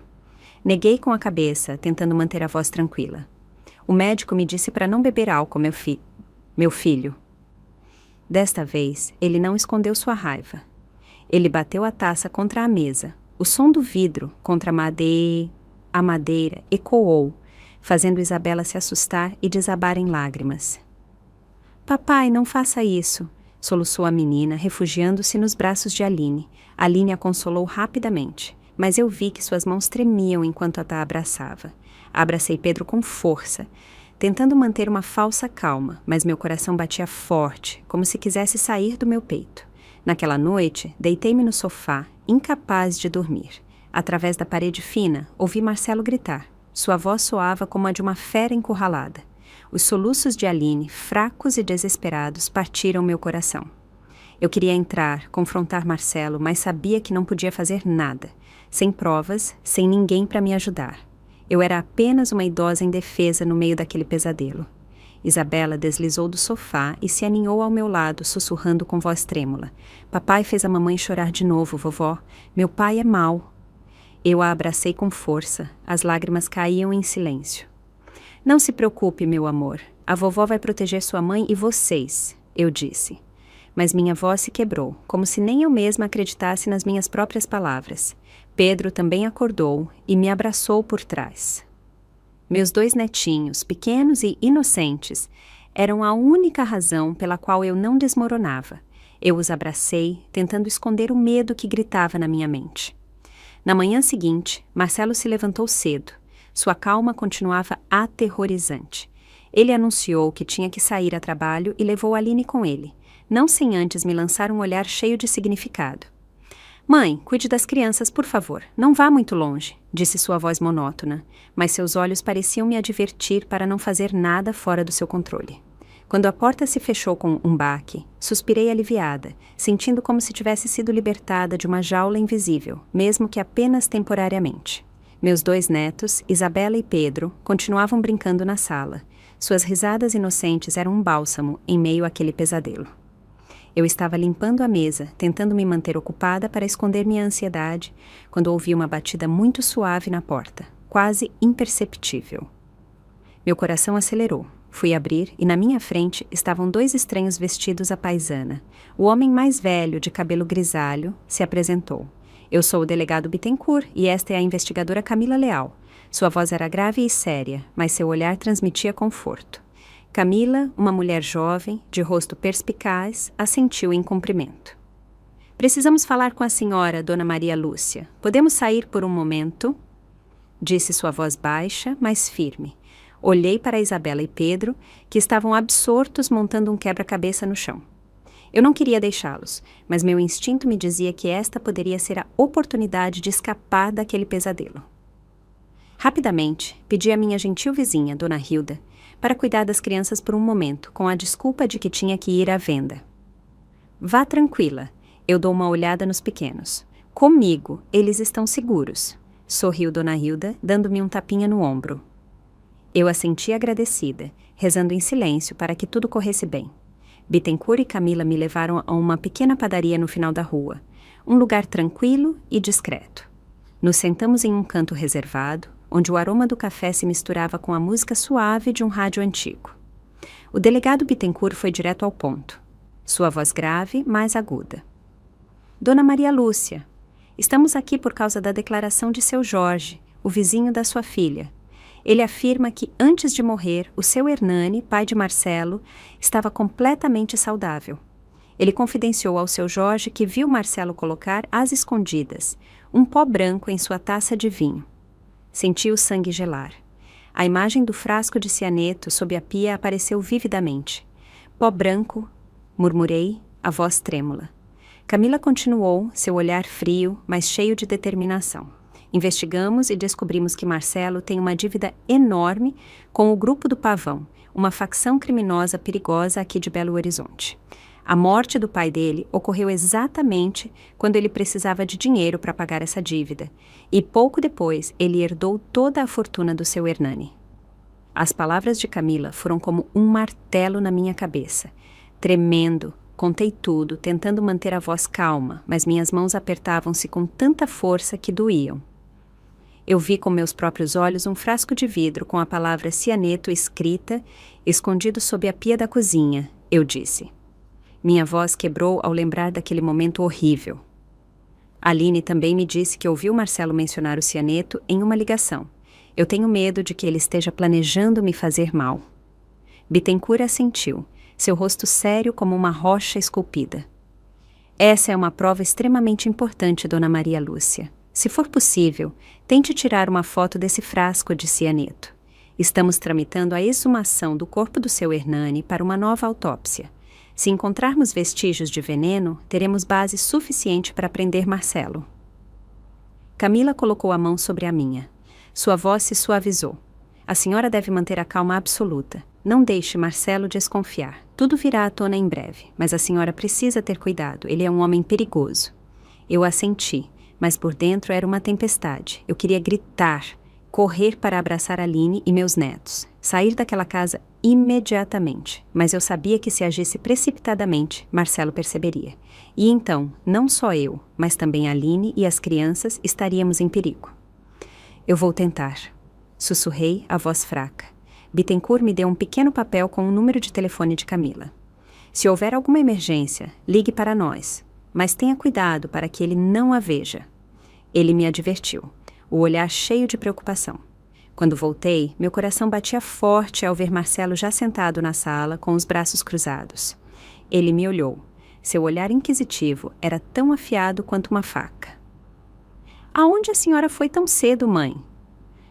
Neguei com a cabeça, tentando manter a voz tranquila. O médico me disse para não beber álcool, meu filho. Desta vez, ele não escondeu sua raiva. Ele bateu a taça contra a mesa. O som do vidro contra a madeira ecoou, fazendo Isabela se assustar e desabar em lágrimas. Papai, não faça isso, soluçou a menina, refugiando-se nos braços de Aline. Aline a consolou rapidamente, mas eu vi que suas mãos tremiam enquanto a abraçava. Abracei Pedro com força, tentando manter uma falsa calma, mas meu coração batia forte, como se quisesse sair do meu peito. Naquela noite, deitei-me no sofá, incapaz de dormir. Através da parede fina, ouvi Marcelo gritar. Sua voz soava como a de uma fera encurralada. Os soluços de Aline, fracos e desesperados, partiram meu coração. Eu queria entrar, confrontar Marcelo, mas sabia que não podia fazer nada. Sem provas, sem ninguém para me ajudar. Eu era apenas uma idosa indefesa no meio daquele pesadelo. Isabela deslizou do sofá e se aninhou ao meu lado, sussurrando com voz trêmula. Papai fez a mamãe chorar de novo, vovó. Meu pai é mau. Eu a abracei com força. As lágrimas caíam em silêncio. Não se preocupe, meu amor. A vovó vai proteger sua mãe e vocês, eu disse. Mas minha voz se quebrou, como se nem eu mesma acreditasse nas minhas próprias palavras. Pedro também acordou e me abraçou por trás. Meus 2 netinhos, pequenos e inocentes, eram a única razão pela qual eu não desmoronava. Eu os abracei, tentando esconder o medo que gritava na minha mente. Na manhã seguinte, Marcelo se levantou cedo. Sua calma continuava aterrorizante. Ele anunciou que tinha que sair a trabalho e levou Aline com ele, não sem antes me lançar um olhar cheio de significado. Mãe, cuide das crianças, por favor. Não vá muito longe, disse sua voz monótona, mas seus olhos pareciam me advertir para não fazer nada fora do seu controle. Quando a porta se fechou com um baque, suspirei aliviada, sentindo como se tivesse sido libertada de uma jaula invisível, mesmo que apenas temporariamente. Meus 2 netos, Isabela e Pedro, continuavam brincando na sala. Suas risadas inocentes eram um bálsamo em meio àquele pesadelo. Eu estava limpando a mesa, tentando me manter ocupada para esconder minha ansiedade, quando ouvi uma batida muito suave na porta, quase imperceptível. Meu coração acelerou. Fui abrir e na minha frente estavam 2 estranhos vestidos à paisana. O homem mais velho, de cabelo grisalho, se apresentou. Eu sou o delegado Bittencourt e esta é a investigadora Camila Leal. Sua voz era grave e séria, mas seu olhar transmitia conforto. Camila, uma mulher jovem, de rosto perspicaz, assentiu em cumprimento. Precisamos falar com a senhora, Dona Maria Lúcia. Podemos sair por um momento? Disse sua voz baixa, mas firme. Olhei para Isabela e Pedro, que estavam absortos montando um quebra-cabeça no chão. Eu não queria deixá-los, mas meu instinto me dizia que esta poderia ser a oportunidade de escapar daquele pesadelo. Rapidamente, pedi à minha gentil vizinha, Dona Hilda, para cuidar das crianças por um momento, com a desculpa de que tinha que ir à venda. Vá tranquila, eu dou uma olhada nos pequenos. Comigo, eles estão seguros, sorriu Dona Hilda, dando-me um tapinha no ombro. Eu assenti agradecida, rezando em silêncio para que tudo corresse bem. Bittencourt e Camila me levaram a uma pequena padaria no final da rua, um lugar tranquilo e discreto. Nos sentamos em um canto reservado, onde o aroma do café se misturava com a música suave de um rádio antigo. O delegado Bittencourt foi direto ao ponto. Sua voz grave, mais aguda. Dona Maria Lúcia, estamos aqui por causa da declaração de seu Jorge, o vizinho da sua filha. Ele afirma que, antes de morrer, o seu Hernani, pai de Marcelo, estava completamente saudável. Ele confidenciou ao seu Jorge que viu Marcelo colocar, às escondidas, um pó branco em sua taça de vinho. Senti o sangue gelar. A imagem do frasco de cianeto sob a pia apareceu vividamente. Pó branco, murmurei, a voz trêmula. Camila continuou, seu olhar frio, mas cheio de determinação. Investigamos e descobrimos que Marcelo tem uma dívida enorme com o Grupo do Pavão, uma facção criminosa perigosa aqui de Belo Horizonte. A morte do pai dele ocorreu exatamente quando ele precisava de dinheiro para pagar essa dívida, e pouco depois ele herdou toda a fortuna do seu Hernani. As palavras de Camila foram como um martelo na minha cabeça. Tremendo, contei tudo, tentando manter a voz calma, mas minhas mãos apertavam-se com tanta força que doíam. Eu vi com meus próprios olhos um frasco de vidro com a palavra cianeto escrita, escondido sob a pia da cozinha, eu disse. Minha voz quebrou ao lembrar daquele momento horrível. Aline também me disse que ouviu Marcelo mencionar o cianeto em uma ligação Eu tenho medo de que ele esteja planejando me fazer mal. Bittencourt assentiu, seu rosto sério como uma rocha esculpida. Essa é uma prova extremamente importante, Dona Maria Lúcia. Se for possível, tente tirar uma foto desse frasco de cianeto. Estamos tramitando a exumação do corpo do seu Hernani para uma nova autópsia. Se encontrarmos vestígios de veneno, teremos base suficiente para prender Marcelo. Camila colocou a mão sobre a minha. Sua voz se suavizou. A senhora deve manter a calma absoluta. Não deixe Marcelo desconfiar. Tudo virá à tona em breve, mas a senhora precisa ter cuidado. Ele é um homem perigoso. Eu assenti, mas por dentro era uma tempestade. Eu queria gritar, correr para abraçar Aline e meus netos, sair daquela casa imediatamente, mas eu sabia que se agisse precipitadamente, Marcelo perceberia. E então, não só eu, mas também Aline e as crianças estaríamos em perigo. Eu vou tentar. Sussurrei, a voz fraca. Bittencourt me deu um pequeno papel com o número de telefone de Camila. Se houver alguma emergência, ligue para nós, mas tenha cuidado para que ele não a veja. Ele me advertiu, o olhar cheio de preocupação. Quando voltei, meu coração batia forte ao ver Marcelo já sentado na sala, com os braços cruzados. Ele me olhou. Seu olhar inquisitivo era tão afiado quanto uma faca. Aonde a senhora foi tão cedo, mãe?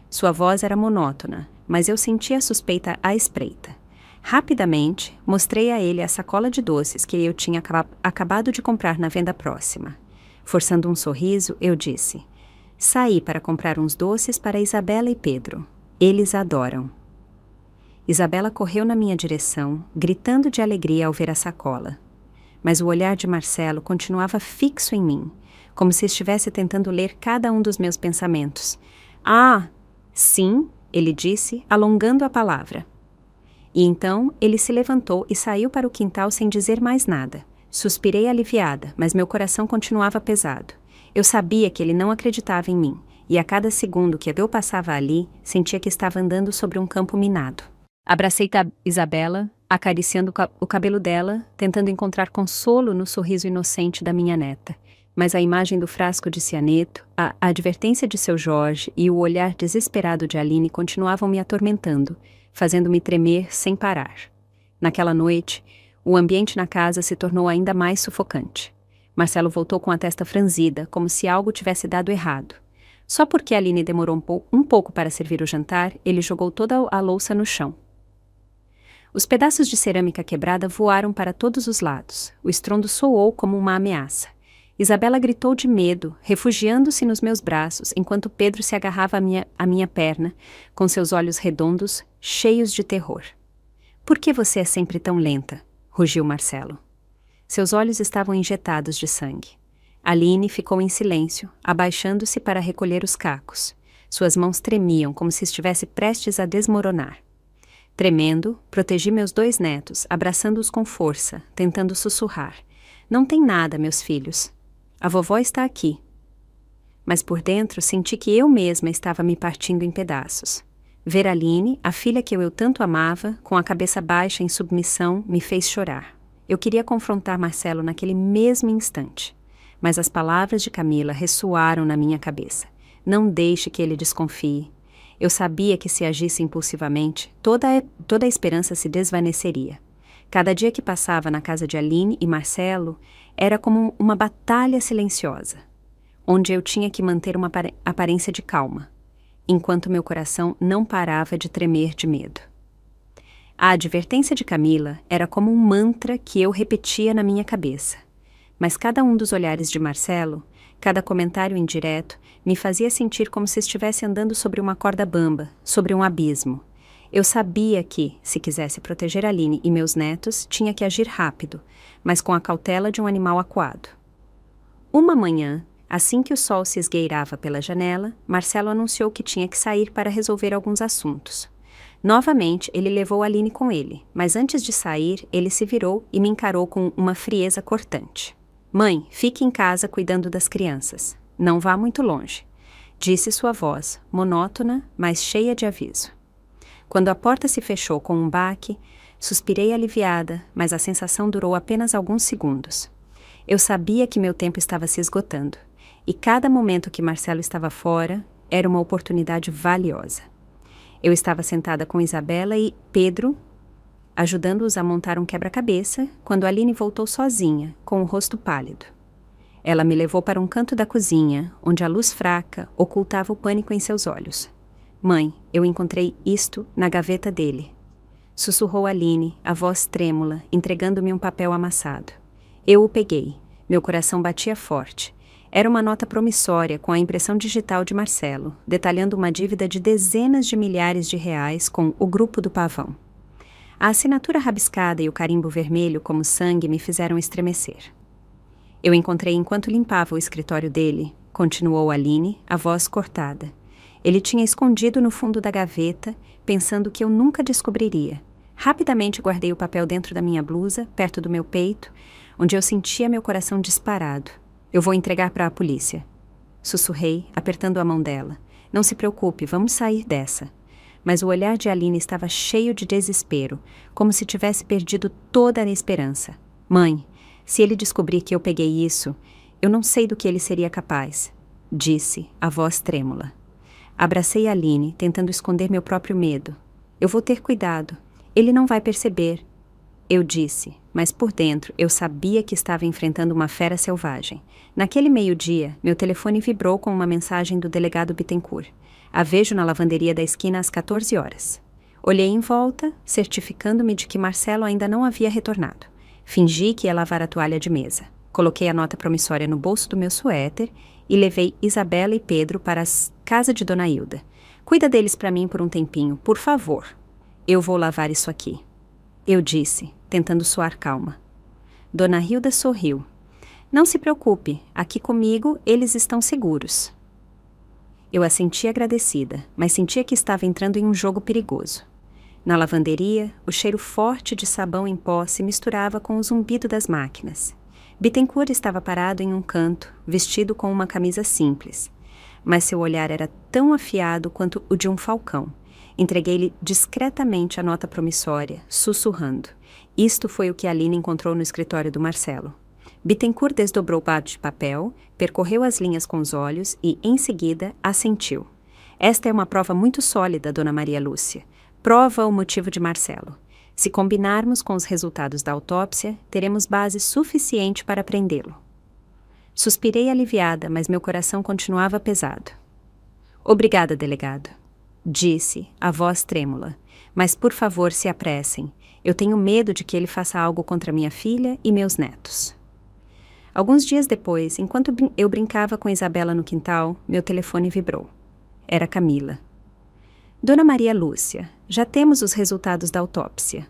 Sua voz era monótona, mas eu sentia a suspeita à espreita. Rapidamente, mostrei a ele a sacola de doces que eu tinha acabado de comprar na venda próxima. Forçando um sorriso, eu disse: saí para comprar uns doces para Isabela e Pedro. Eles adoram. Isabela correu na minha direção, gritando de alegria ao ver a sacola. Mas o olhar de Marcelo continuava fixo em mim, como se estivesse tentando ler cada um dos meus pensamentos. Ah, sim, ele disse, alongando a palavra. E então ele se levantou e saiu para o quintal sem dizer mais nada. Suspirei aliviada, mas meu coração continuava pesado. Eu sabia que ele não acreditava em mim, e a cada segundo que eu passava ali, sentia que estava andando sobre um campo minado. Abracei Isabela, acariciando o cabelo dela, tentando encontrar consolo no sorriso inocente da minha neta. Mas a imagem do frasco de cianeto, a advertência de seu Jorge e o olhar desesperado de Aline continuavam me atormentando, fazendo-me tremer sem parar. Naquela noite, o ambiente na casa se tornou ainda mais sufocante. Marcelo voltou com a testa franzida, como se algo tivesse dado errado. Só porque Aline demorou um pouco para servir o jantar, ele jogou toda a louça no chão. Os pedaços de cerâmica quebrada voaram para todos os lados. O estrondo soou como uma ameaça. Isabela gritou de medo, refugiando-se nos meus braços, enquanto Pedro se agarrava à minha perna, com seus olhos redondos, cheios de terror. Por que você é sempre tão lenta? Rugiu Marcelo. Seus olhos estavam injetados de sangue. Aline ficou em silêncio, abaixando-se para recolher os cacos. Suas mãos tremiam como se estivesse prestes a desmoronar. Tremendo, protegi meus 2 netos, abraçando-os com força, tentando sussurrar. Não tem nada, meus filhos. A vovó está aqui. Mas por dentro senti que eu mesma estava me partindo em pedaços. Ver Aline, a filha que eu tanto amava, com a cabeça baixa em submissão, me fez chorar. Eu queria confrontar Marcelo naquele mesmo instante. Mas as palavras de Camila ressoaram na minha cabeça. Não deixe que ele desconfie. Eu sabia que se agisse impulsivamente, toda a esperança se desvaneceria. Cada dia que passava na casa de Aline e Marcelo era como uma batalha silenciosa, onde eu tinha que manter uma aparência de calma, enquanto meu coração não parava de tremer de medo. A advertência de Camila era como um mantra que eu repetia na minha cabeça, mas cada um dos olhares de Marcelo, cada comentário indireto, me fazia sentir como se estivesse andando sobre uma corda bamba, sobre um abismo. Eu sabia que, se quisesse proteger Aline e meus netos, tinha que agir rápido, mas com a cautela de um animal acuado. Uma manhã, assim que o sol se esgueirava pela janela, Marcelo anunciou que tinha que sair para resolver alguns assuntos. Novamente, ele levou Aline com ele, mas antes de sair, ele se virou e me encarou com uma frieza cortante. Mãe, fique em casa cuidando das crianças. Não vá muito longe, disse sua voz, monótona, mas cheia de aviso. Quando a porta se fechou com um baque, suspirei aliviada, mas a sensação durou apenas alguns segundos. Eu sabia que meu tempo estava se esgotando, e cada momento que Marcelo estava fora era uma oportunidade valiosa. Eu estava sentada com Isabela e Pedro, ajudando-os a montar um quebra-cabeça, quando Aline voltou sozinha, com o rosto pálido. Ela me levou para um canto da cozinha, onde a luz fraca ocultava o pânico em seus olhos. Mãe, eu encontrei isto na gaveta dele. Sussurrou Aline, a voz trêmula, entregando-me um papel amassado. Eu o peguei. Meu coração batia forte. Era uma nota promissória com a impressão digital de Marcelo, detalhando uma dívida de dezenas de milhares de reais com o Grupo do Pavão. A assinatura rabiscada e o carimbo vermelho como sangue me fizeram estremecer. Eu encontrei enquanto limpava o escritório dele, continuou Aline, a voz cortada. Ele tinha escondido no fundo da gaveta, pensando que eu nunca descobriria. Rapidamente guardei o papel dentro da minha blusa, perto do meu peito, onde eu sentia meu coração disparado. Eu vou entregar para a polícia. Sussurrei, apertando a mão dela. Não se preocupe, vamos sair dessa. Mas o olhar de Aline estava cheio de desespero, como se tivesse perdido toda a esperança. Mãe, se ele descobrir que eu peguei isso, eu não sei do que ele seria capaz, disse, a voz trêmula. Abracei Aline, tentando esconder meu próprio medo. Eu vou ter cuidado. Ele não vai perceber. Eu disse, mas por dentro eu sabia que estava enfrentando uma fera selvagem. Naquele meio-dia, meu telefone vibrou com uma mensagem do delegado Bittencourt. A vejo na lavanderia da esquina às 14 horas. Olhei em volta, certificando-me de que Marcelo ainda não havia retornado. Fingi que ia lavar a toalha de mesa. Coloquei a nota promissória no bolso do meu suéter e levei Isabela e Pedro para a casa de Dona Hilda. Cuida deles para mim por um tempinho, por favor. Eu vou lavar isso aqui. Eu disse, tentando soar calma. Dona Hilda sorriu. Não se preocupe, aqui comigo eles estão seguros. Eu assenti agradecida, mas sentia que estava entrando em um jogo perigoso. Na lavanderia, o cheiro forte de sabão em pó se misturava com o zumbido das máquinas. Bittencourt estava parado em um canto, vestido com uma camisa simples. Mas seu olhar era tão afiado quanto o de um falcão. Entreguei-lhe discretamente a nota promissória, sussurrando. Isto foi o que Aline encontrou no escritório do Marcelo. Bittencourt desdobrou o bate de papel, percorreu as linhas com os olhos e, em seguida, assentiu. Esta é uma prova muito sólida, Dona Maria Lúcia. Prova o motivo de Marcelo. Se combinarmos com os resultados da autópsia, teremos base suficiente para prendê-lo. Suspirei aliviada, mas meu coração continuava pesado. Obrigada, delegado. Disse, a voz trêmula. Mas por favor, se apressem. Eu tenho medo de que ele faça algo contra minha filha e meus netos. Alguns dias depois, enquanto eu brincava com Isabela no quintal, meu telefone vibrou. Era Camila. Dona Maria Lúcia, já temos os resultados da autópsia.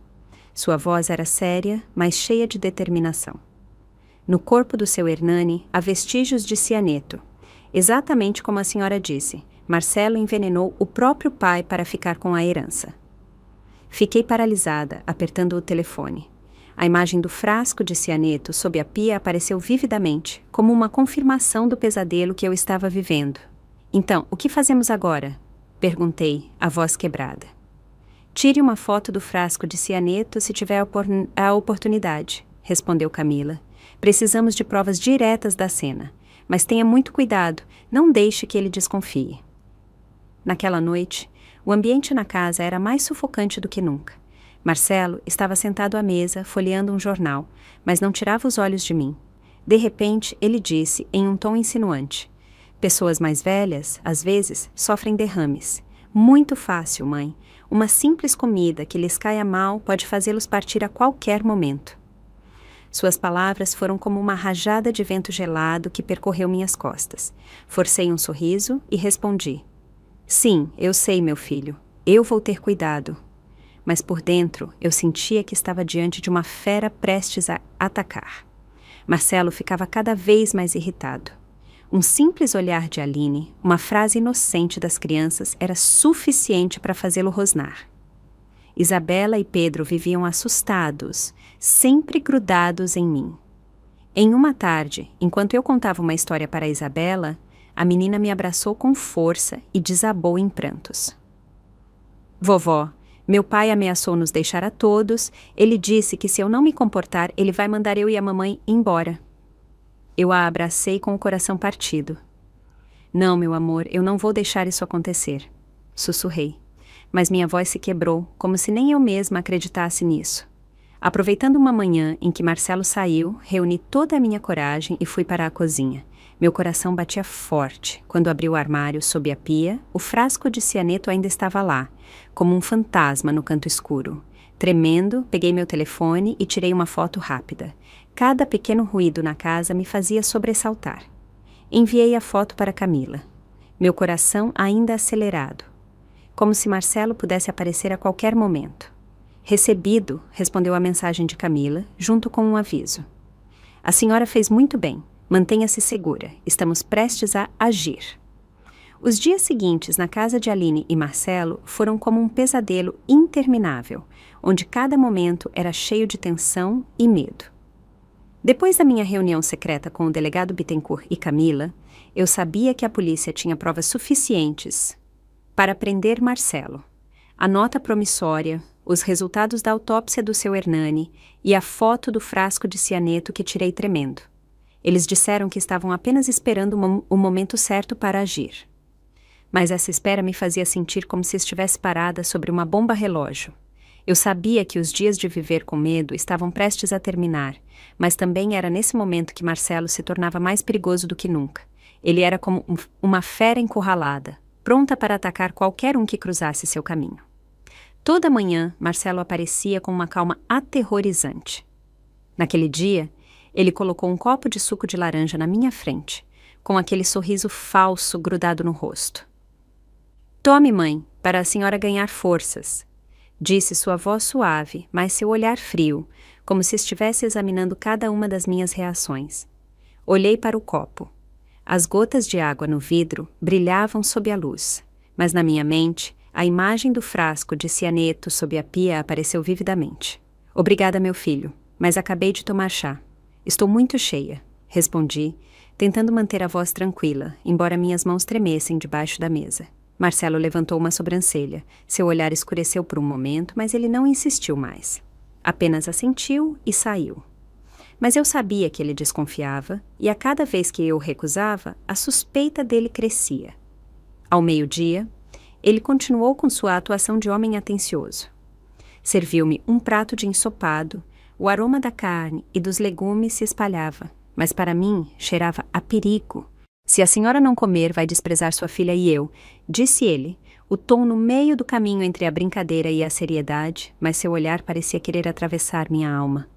Sua voz era séria, mas cheia de determinação. No corpo do seu Hernani há vestígios de cianeto. Exatamente como a senhora disse, Marcelo envenenou o próprio pai para ficar com a herança. Fiquei paralisada, apertando o telefone. A imagem do frasco de cianeto sob a pia apareceu vividamente, como uma confirmação do pesadelo que eu estava vivendo. Então, o que fazemos agora? Perguntei, a voz quebrada. Tire uma foto do frasco de cianeto se tiver a oportunidade, respondeu Camila. Precisamos de provas diretas da cena, mas tenha muito cuidado, não deixe que ele desconfie. Naquela noite, o ambiente na casa era mais sufocante do que nunca. Marcelo estava sentado à mesa, folheando um jornal, mas não tirava os olhos de mim. De repente, ele disse, em um tom insinuante, pessoas mais velhas, às vezes, sofrem derrames. Muito fácil, mãe. Uma simples comida que lhes caia mal pode fazê-los partir a qualquer momento. Suas palavras foram como uma rajada de vento gelado que percorreu minhas costas. Forcei um sorriso e respondi. Sim, eu sei, meu filho. Eu vou ter cuidado. Mas por dentro eu sentia que estava diante de uma fera prestes a atacar. Marcelo ficava cada vez mais irritado. Um simples olhar de Aline, uma frase inocente das crianças, era suficiente para fazê-lo rosnar. Isabela e Pedro viviam assustados, sempre grudados em mim. Em uma tarde, enquanto eu contava uma história para Isabela, a menina me abraçou com força e desabou em prantos. Vovó, meu pai ameaçou nos deixar a todos. Ele disse que se eu não me comportar, ele vai mandar eu e a mamãe embora. Eu a abracei com o coração partido. Não, meu amor, eu não vou deixar isso acontecer. Sussurrei. Mas minha voz se quebrou, como se nem eu mesma acreditasse nisso. Aproveitando uma manhã em que Marcelo saiu, reuni toda a minha coragem e fui para a cozinha. Meu coração batia forte. Quando abri o armário sob a pia, o frasco de cianeto ainda estava lá, como um fantasma no canto escuro. Tremendo, peguei meu telefone e tirei uma foto rápida. Cada pequeno ruído na casa me fazia sobressaltar. Enviei a foto para Camila. Meu coração ainda acelerado. Como se Marcelo pudesse aparecer a qualquer momento. Recebido, respondeu a mensagem de Camila, junto com um aviso. A senhora fez muito bem. Mantenha-se segura. Estamos prestes a agir. Os dias seguintes na casa de Aline e Marcelo foram como um pesadelo interminável, onde cada momento era cheio de tensão e medo. Depois da minha reunião secreta com o delegado Bittencourt e Camila, eu sabia que a polícia tinha provas suficientes para prender Marcelo. A nota promissória, os resultados da autópsia do seu Hernani e a foto do frasco de cianeto que tirei tremendo. Eles disseram que estavam apenas esperando o momento certo para agir. Mas essa espera me fazia sentir como se estivesse parada sobre uma bomba relógio. Eu sabia que os dias de viver com medo estavam prestes a terminar, mas também era nesse momento que Marcelo se tornava mais perigoso do que nunca. Ele era como uma fera encurralada, pronta para atacar qualquer um que cruzasse seu caminho. Toda manhã, Marcelo aparecia com uma calma aterrorizante. Naquele dia, ele colocou um copo de suco de laranja na minha frente, com aquele sorriso falso grudado no rosto. Tome, mãe, para a senhora ganhar forças, disse sua voz suave, mas seu olhar frio, como se estivesse examinando cada uma das minhas reações. Olhei para o copo. As gotas de água no vidro brilhavam sob a luz, mas na minha mente, a imagem do frasco de cianeto sob a pia apareceu vividamente. Obrigada, meu filho, mas acabei de tomar chá. Estou muito cheia, respondi, tentando manter a voz tranquila, embora minhas mãos tremessem debaixo da mesa. Marcelo levantou uma sobrancelha. Seu olhar escureceu por um momento, mas ele não insistiu mais. Apenas assentiu e saiu. Mas eu sabia que ele desconfiava, e a cada vez que eu recusava, a suspeita dele crescia. Ao meio-dia, ele continuou com sua atuação de homem atencioso. Serviu-me um prato de ensopado. O aroma da carne e dos legumes se espalhava, mas para mim cheirava a perigo. Se a senhora não comer, vai desprezar sua filha e eu, disse ele, o tom no meio do caminho entre a brincadeira e a seriedade, mas seu olhar parecia querer atravessar minha alma.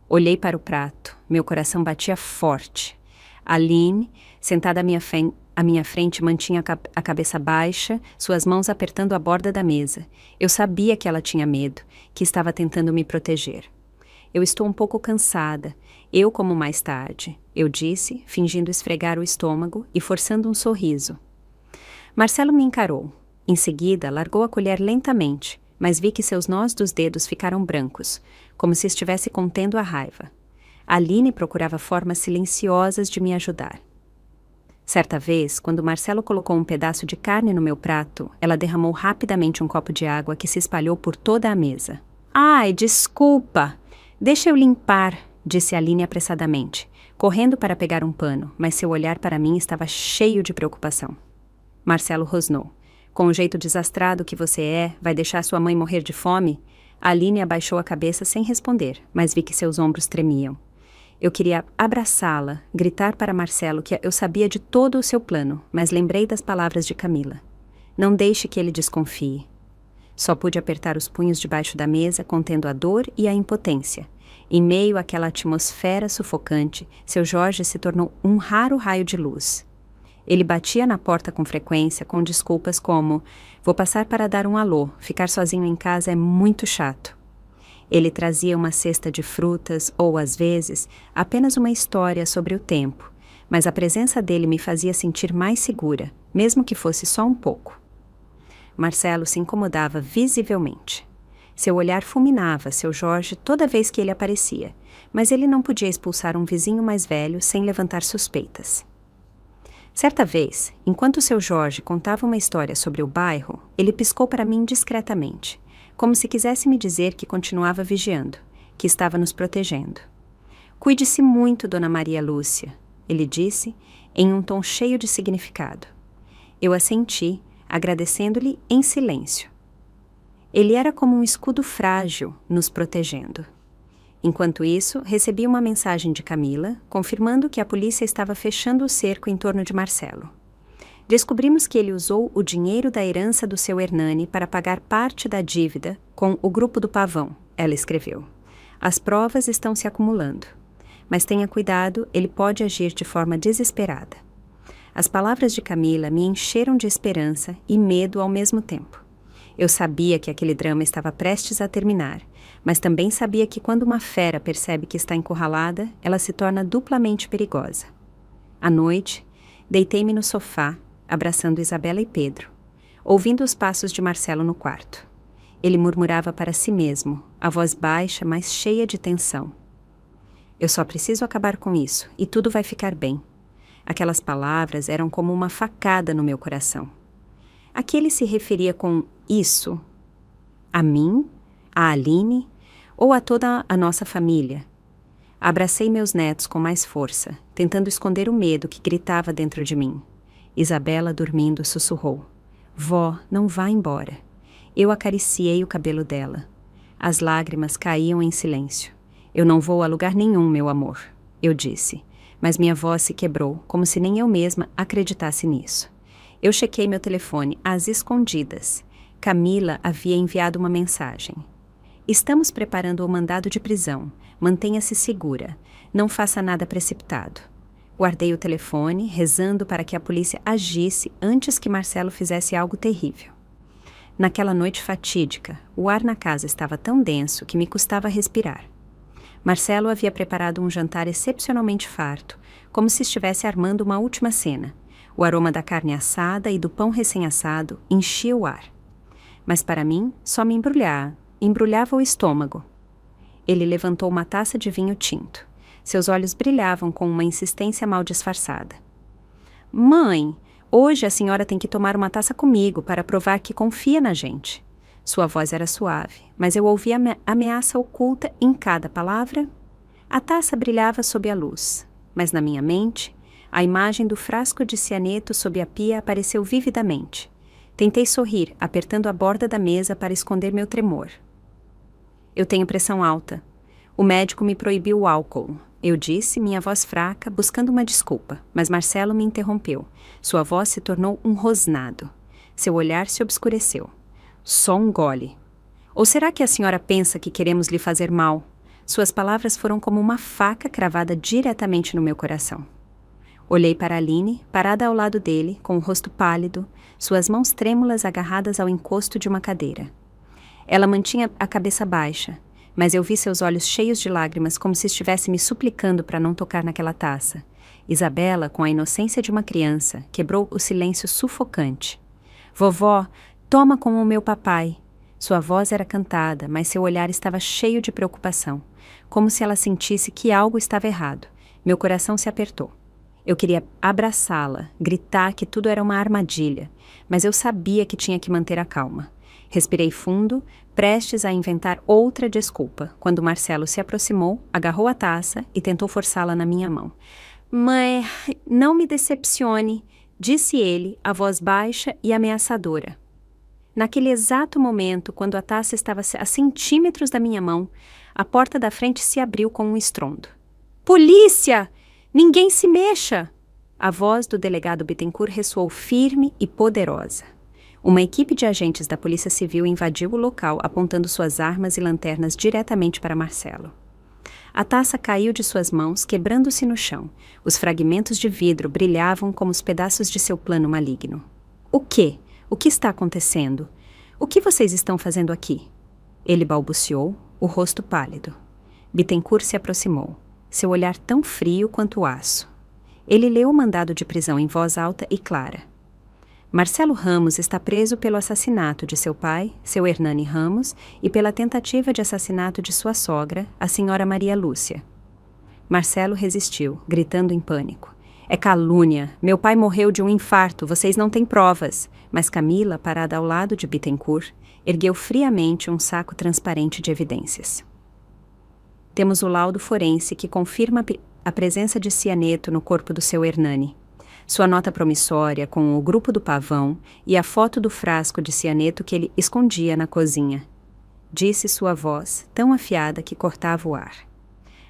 Olhei para o prato, meu coração batia forte. Aline, sentada à minha frente, mantinha a cabeça baixa, suas mãos apertando a borda da mesa. Eu sabia que ela tinha medo, que estava tentando me proteger. Eu estou um pouco cansada. Eu como mais tarde, eu disse, fingindo esfregar o estômago e forçando um sorriso. Marcelo me encarou. Em seguida, largou a colher lentamente, mas vi que seus nós dos dedos ficaram brancos, como se estivesse contendo a raiva. Aline procurava formas silenciosas de me ajudar. Certa vez, quando Marcelo colocou um pedaço de carne no meu prato, ela derramou rapidamente um copo de água que se espalhou por toda a mesa. Ai, desculpa! Deixa eu limpar, disse Aline apressadamente, correndo para pegar um pano, mas seu olhar para mim estava cheio de preocupação. Marcelo rosnou. Com o jeito desastrado que você é, vai deixar sua mãe morrer de fome? Aline abaixou a cabeça sem responder, mas vi que seus ombros tremiam. Eu queria abraçá-la, gritar para Marcelo que eu sabia de todo o seu plano, mas lembrei das palavras de Camila. Não deixe que ele desconfie. Só pude apertar os punhos debaixo da mesa, contendo a dor e a impotência. Em meio àquela atmosfera sufocante, seu Jorge se tornou um raro raio de luz. Ele batia na porta com frequência, com desculpas como: vou passar para dar um alô, ficar sozinho em casa é muito chato. Ele trazia uma cesta de frutas ou, às vezes, apenas uma história sobre o tempo, mas a presença dele me fazia sentir mais segura, mesmo que fosse só um pouco. Marcelo se incomodava visivelmente. Seu olhar fulminava seu Jorge toda vez que ele aparecia, mas ele não podia expulsar um vizinho mais velho sem levantar suspeitas. Certa vez, enquanto seu Jorge contava uma história sobre o bairro, ele piscou para mim discretamente, como se quisesse me dizer que continuava vigiando, que estava nos protegendo. Cuide-se muito, Dona Maria Lúcia, ele disse, em um tom cheio de significado. Eu assenti, agradecendo-lhe em silêncio. Ele era como um escudo frágil, nos protegendo. Enquanto isso, recebi uma mensagem de Camila, confirmando que a polícia estava fechando o cerco em torno de Marcelo. Descobrimos que ele usou o dinheiro da herança do seu Hernani para pagar parte da dívida com o Grupo do Pavão, ela escreveu. As provas estão se acumulando. Mas tenha cuidado, ele pode agir de forma desesperada. As palavras de Camila me encheram de esperança e medo ao mesmo tempo. Eu sabia que aquele drama estava prestes a terminar, mas também sabia que quando uma fera percebe que está encurralada, ela se torna duplamente perigosa. À noite, deitei-me no sofá, abraçando Isabela e Pedro, ouvindo os passos de Marcelo no quarto. Ele murmurava para si mesmo, a voz baixa, mas cheia de tensão. Eu só preciso acabar com isso, e tudo vai ficar bem. Aquelas palavras eram como uma facada no meu coração. A que ele se referia com isso? A mim? A Aline? Ou a toda a nossa família? Abracei meus netos com mais força, tentando esconder o medo que gritava dentro de mim. Isabela, dormindo, sussurrou. Vó, não vá embora. Eu acariciei o cabelo dela. As lágrimas caíam em silêncio. Eu não vou a lugar nenhum, meu amor, eu disse. Mas minha voz se quebrou, como se nem eu mesma acreditasse nisso. Eu chequei meu telefone às escondidas. Camila havia enviado uma mensagem. Estamos preparando o mandado de prisão. Mantenha-se segura. Não faça nada precipitado. Guardei o telefone, rezando para que a polícia agisse antes que Marcelo fizesse algo terrível. Naquela noite fatídica, o ar na casa estava tão denso que me custava respirar. Marcelo havia preparado um jantar excepcionalmente farto, como se estivesse armando uma última cena. O aroma da carne assada e do pão recém-assado enchia o ar. Mas para mim, só me embrulhava o estômago. Ele levantou uma taça de vinho tinto. Seus olhos brilhavam com uma insistência mal disfarçada. Mãe, hoje a senhora tem que tomar uma taça comigo para provar que confia na gente. Sua voz era suave, mas eu ouvia ameaça oculta em cada palavra. A taça brilhava sob a luz, mas na minha mente, a imagem do frasco de cianeto sob a pia apareceu vividamente. Tentei sorrir, apertando a borda da mesa para esconder meu tremor. Eu tenho pressão alta. O médico me proibiu o álcool. Eu disse, minha voz fraca, buscando uma desculpa, mas Marcelo me interrompeu. Sua voz se tornou um rosnado. Seu olhar se obscureceu. Só um gole. Ou será que a senhora pensa que queremos lhe fazer mal? Suas palavras foram como uma faca cravada diretamente no meu coração. Olhei para Aline, parada ao lado dele, com o rosto pálido, suas mãos trêmulas agarradas ao encosto de uma cadeira. Ela mantinha a cabeça baixa, mas eu vi seus olhos cheios de lágrimas como se estivesse me suplicando para não tocar naquela taça. Isabela, com a inocência de uma criança, quebrou o silêncio sufocante. Vovó, toma como o meu papai. Sua voz era cantada, mas seu olhar estava cheio de preocupação, como se ela sentisse que algo estava errado. Meu coração se apertou. Eu queria abraçá-la, gritar que tudo era uma armadilha, mas eu sabia que tinha que manter a calma. Respirei fundo, prestes a inventar outra desculpa, quando Marcelo se aproximou, agarrou a taça e tentou forçá-la na minha mão. Mãe, não me decepcione, disse ele, a voz baixa e ameaçadora. Naquele exato momento, quando a taça estava a centímetros da minha mão, a porta da frente se abriu com um estrondo. Polícia! Ninguém se mexa! A voz do delegado Bittencourt ressoou firme e poderosa. Uma equipe de agentes da Polícia Civil invadiu o local, apontando suas armas e lanternas diretamente para Marcelo. A taça caiu de suas mãos, quebrando-se no chão. Os fragmentos de vidro brilhavam como os pedaços de seu plano maligno. O quê? O que está acontecendo? O que vocês estão fazendo aqui? Ele balbuciou, o rosto pálido. Bittencourt se aproximou, seu olhar tão frio quanto o aço. Ele leu o mandado de prisão em voz alta e clara. Marcelo Ramos está preso pelo assassinato de seu pai, seu Hernani Ramos, e pela tentativa de assassinato de sua sogra, a senhora Maria Lúcia. Marcelo resistiu, gritando em pânico. É calúnia. Meu pai morreu de um infarto. Vocês não têm provas. Mas Camila, parada ao lado de Bittencourt, ergueu friamente um saco transparente de evidências. Temos o laudo forense que confirma a presença de cianeto no corpo do seu Hernani. Sua nota promissória com o grupo do pavão e a foto do frasco de cianeto que ele escondia na cozinha. Disse sua voz, tão afiada que cortava o ar.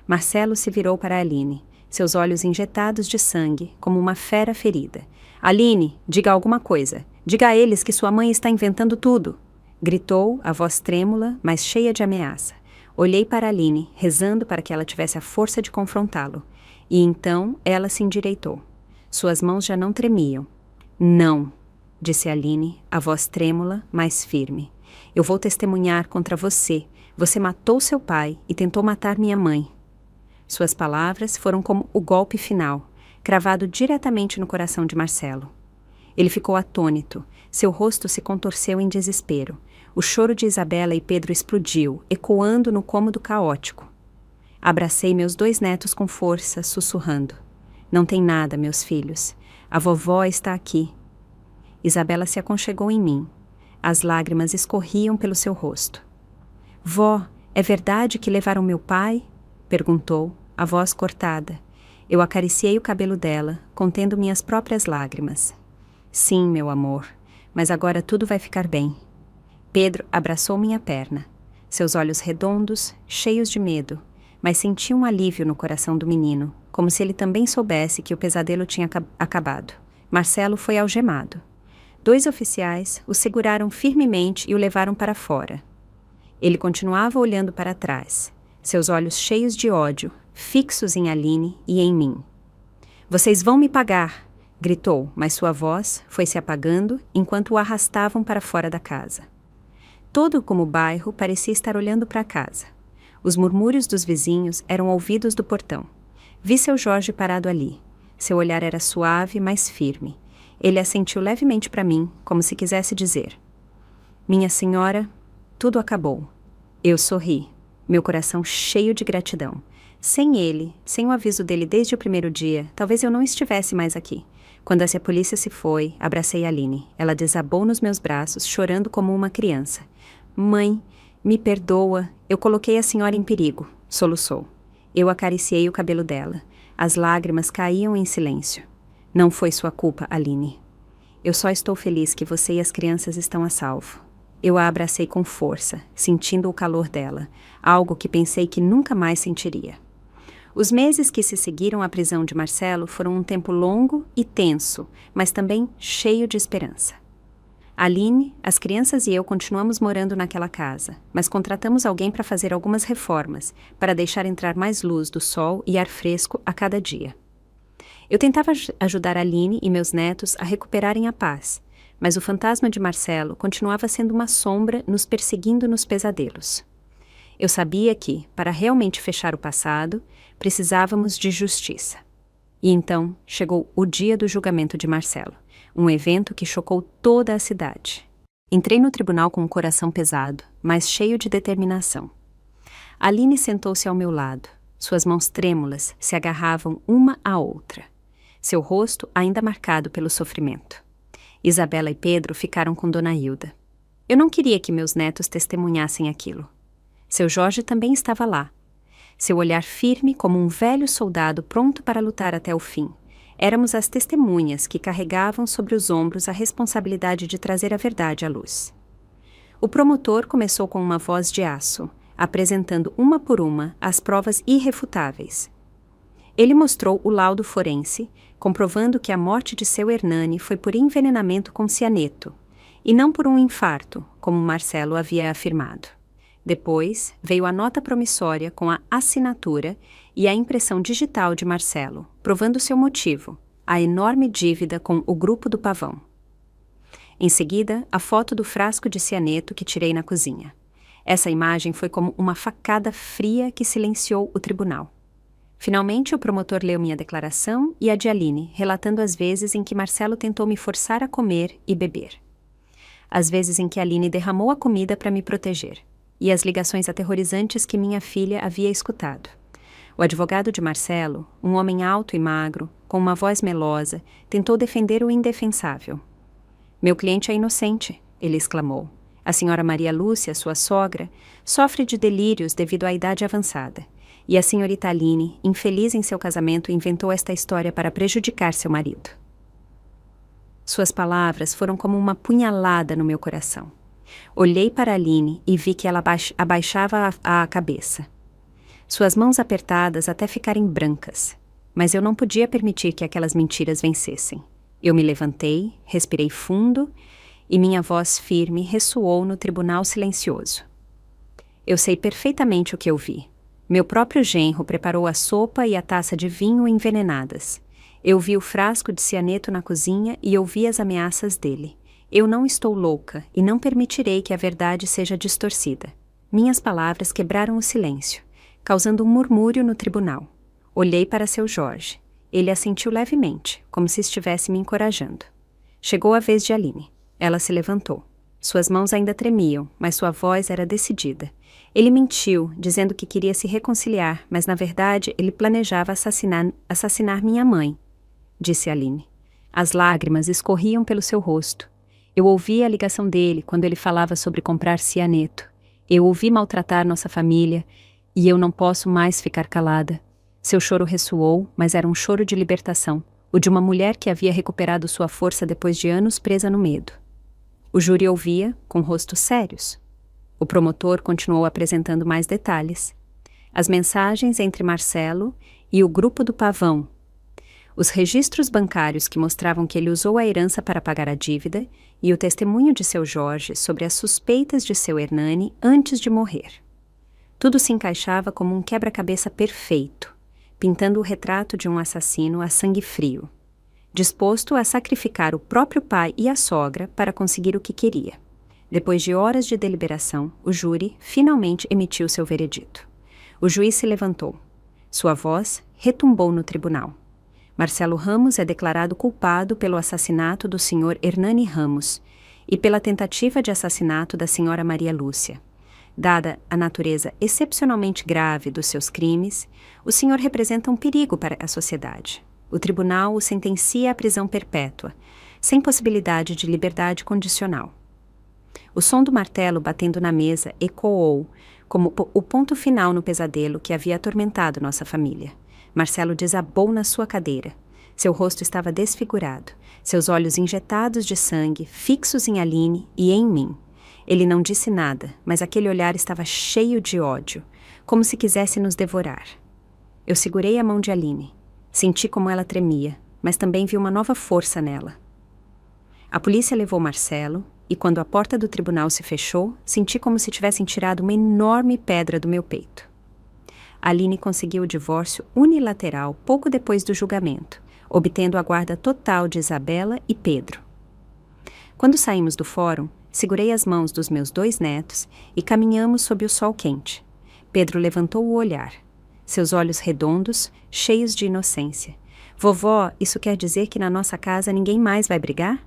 Marcelo se virou para Aline, seus olhos injetados de sangue, como uma fera ferida. Aline, diga alguma coisa. Diga a eles que sua mãe está inventando tudo. Gritou, a voz trêmula, mas cheia de ameaça. Olhei para Aline, rezando para que ela tivesse a força de confrontá-lo. E então ela se endireitou. Suas mãos já não tremiam. Não, disse Aline, a voz trêmula, mas firme. Eu vou testemunhar contra você. Você matou seu pai e tentou matar minha mãe. Suas palavras foram como o golpe final, cravado diretamente no coração de Marcelo. Ele ficou atônito. Seu rosto se contorceu em desespero. O choro de Isabela e Pedro explodiu, ecoando no cômodo caótico. Abracei meus 2 netos com força, sussurrando. Não tem nada, meus filhos. A vovó está aqui. Isabela se aconchegou em mim. As lágrimas escorriam pelo seu rosto. Vó, é verdade que levaram meu pai? Perguntou, a voz cortada. Eu acariciei o cabelo dela, contendo minhas próprias lágrimas. Sim, meu amor, mas agora tudo vai ficar bem. Pedro abraçou minha perna. Seus olhos redondos, cheios de medo, mas senti um alívio no coração do menino, como se ele também soubesse que o pesadelo tinha acabado. Marcelo foi algemado. 2 oficiais o seguraram firmemente e o levaram para fora. Ele continuava olhando para trás, seus olhos cheios de ódio, fixos em Aline e em mim. Vocês vão me pagar! Gritou, mas sua voz foi se apagando enquanto o arrastavam para fora da casa. Todo como o bairro parecia estar olhando para a casa. Os murmúrios dos vizinhos eram ouvidos do portão. Vi seu Jorge parado ali. Seu olhar era suave, mas firme. Ele assentiu levemente para mim, como se quisesse dizer: Minha senhora, tudo acabou. Eu sorri, meu coração cheio de gratidão. Sem ele, sem o aviso dele desde o primeiro dia, talvez eu não estivesse mais aqui. Quando a polícia se foi, abracei Aline. Ela desabou nos meus braços, chorando como uma criança. Mãe, me perdoa, eu coloquei a senhora em perigo, soluçou. Eu acariciei o cabelo dela. As lágrimas caíam em silêncio. Não foi sua culpa, Aline. Eu só estou feliz que você e as crianças estão a salvo. Eu a abracei com força, sentindo o calor dela, algo que pensei que nunca mais sentiria. Os meses que se seguiram à prisão de Marcelo foram um tempo longo e tenso, mas também cheio de esperança. Aline, as crianças e eu continuamos morando naquela casa, mas contratamos alguém para fazer algumas reformas, para deixar entrar mais luz do sol e ar fresco a cada dia. Eu tentava ajudar Aline e meus netos a recuperarem a paz, mas o fantasma de Marcelo continuava sendo uma sombra nos perseguindo nos pesadelos. Eu sabia que, para realmente fechar o passado, precisávamos de justiça. E então chegou o dia do julgamento de Marcelo, um evento que chocou toda a cidade. Entrei no tribunal com o coração pesado, mas cheio de determinação. Aline sentou-se ao meu lado. Suas mãos trêmulas se agarravam uma à outra. Seu rosto ainda marcado pelo sofrimento. Isabela e Pedro ficaram com Dona Hilda. Eu não queria que meus netos testemunhassem aquilo. Seu Jorge também estava lá. Seu olhar firme como um velho soldado pronto para lutar até o fim. Éramos as testemunhas que carregavam sobre os ombros a responsabilidade de trazer a verdade à luz. O promotor começou com uma voz de aço, apresentando uma por uma as provas irrefutáveis. Ele mostrou o laudo forense, comprovando que a morte de seu Hernani foi por envenenamento com cianeto, e não por um infarto, como Marcelo havia afirmado. Depois veio a nota promissória com a assinatura e a impressão digital de Marcelo, provando seu motivo, a enorme dívida com o grupo do Pavão. Em seguida, a foto do frasco de cianeto que tirei na cozinha. Essa imagem foi como uma facada fria que silenciou o tribunal. Finalmente, o promotor leu minha declaração e a de Aline, relatando as vezes em que Marcelo tentou me forçar a comer e beber. As vezes em que Aline derramou a comida para me proteger. E as ligações aterrorizantes que minha filha havia escutado. O advogado de Marcelo, um homem alto e magro, com uma voz melosa, tentou defender o indefensável. Meu cliente é inocente, ele exclamou. A senhora Maria Lúcia, sua sogra, sofre de delírios devido à idade avançada. E a senhorita Aline, infeliz em seu casamento, inventou esta história para prejudicar seu marido. Suas palavras foram como uma punhalada no meu coração. Olhei para Aline e vi que ela abaixava a cabeça. Suas mãos apertadas até ficarem brancas. Mas eu não podia permitir que aquelas mentiras vencessem. Eu me levantei, respirei fundo e minha voz firme ressoou no tribunal silencioso. Eu sei perfeitamente o que eu vi. Meu próprio genro preparou a sopa e a taça de vinho envenenadas. Eu vi o frasco de cianeto na cozinha e ouvi as ameaças dele. Eu não estou louca e não permitirei que a verdade seja distorcida. Minhas palavras quebraram o silêncio, causando um murmúrio no tribunal. Olhei para seu Jorge. Ele assentiu levemente, como se estivesse me encorajando. Chegou a vez de Aline. Ela se levantou. Suas mãos ainda tremiam, mas sua voz era decidida. Ele mentiu, dizendo que queria se reconciliar, mas na verdade ele planejava assassinar minha mãe, disse Aline. As lágrimas escorriam pelo seu rosto. Eu ouvi a ligação dele quando ele falava sobre comprar cianeto. Eu ouvi maltratar nossa família e eu não posso mais ficar calada. Seu choro ressoou, mas era um choro de libertação, o de uma mulher que havia recuperado sua força depois de anos presa no medo. O júri ouvia, com rostos sérios. O promotor continuou apresentando mais detalhes. As mensagens entre Marcelo e o grupo do Pavão. Os registros bancários que mostravam que ele usou a herança para pagar a dívida e o testemunho de seu Jorge sobre as suspeitas de seu Hernani antes de morrer. Tudo se encaixava como um quebra-cabeça perfeito, pintando o retrato de um assassino a sangue frio, disposto a sacrificar o próprio pai e a sogra para conseguir o que queria. Depois de horas de deliberação, o júri finalmente emitiu seu veredito. O juiz se levantou. Sua voz retumbou no tribunal. Marcelo Ramos é declarado culpado pelo assassinato do Sr. Hernani Ramos e pela tentativa de assassinato da Sra. Maria Lúcia. Dada a natureza excepcionalmente grave dos seus crimes, o senhor representa um perigo para a sociedade. O tribunal o sentencia à prisão perpétua, sem possibilidade de liberdade condicional. O som do martelo batendo na mesa ecoou, como o ponto final no pesadelo que havia atormentado nossa família. Marcelo desabou na sua cadeira. Seu rosto estava desfigurado, seus olhos injetados de sangue, fixos em Aline e em mim. Ele não disse nada, mas aquele olhar estava cheio de ódio, como se quisesse nos devorar. Eu segurei a mão de Aline. Senti como ela tremia, mas também vi uma nova força nela. A polícia levou Marcelo, e quando a porta do tribunal se fechou, senti como se tivessem tirado uma enorme pedra do meu peito. Aline conseguiu o divórcio unilateral pouco depois do julgamento, obtendo a guarda total de Isabela e Pedro. Quando saímos do fórum, segurei as mãos dos meus 2 netos e caminhamos sob o sol quente. Pedro levantou o olhar. Seus olhos redondos, cheios de inocência. Vovó, isso quer dizer que na nossa casa ninguém mais vai brigar?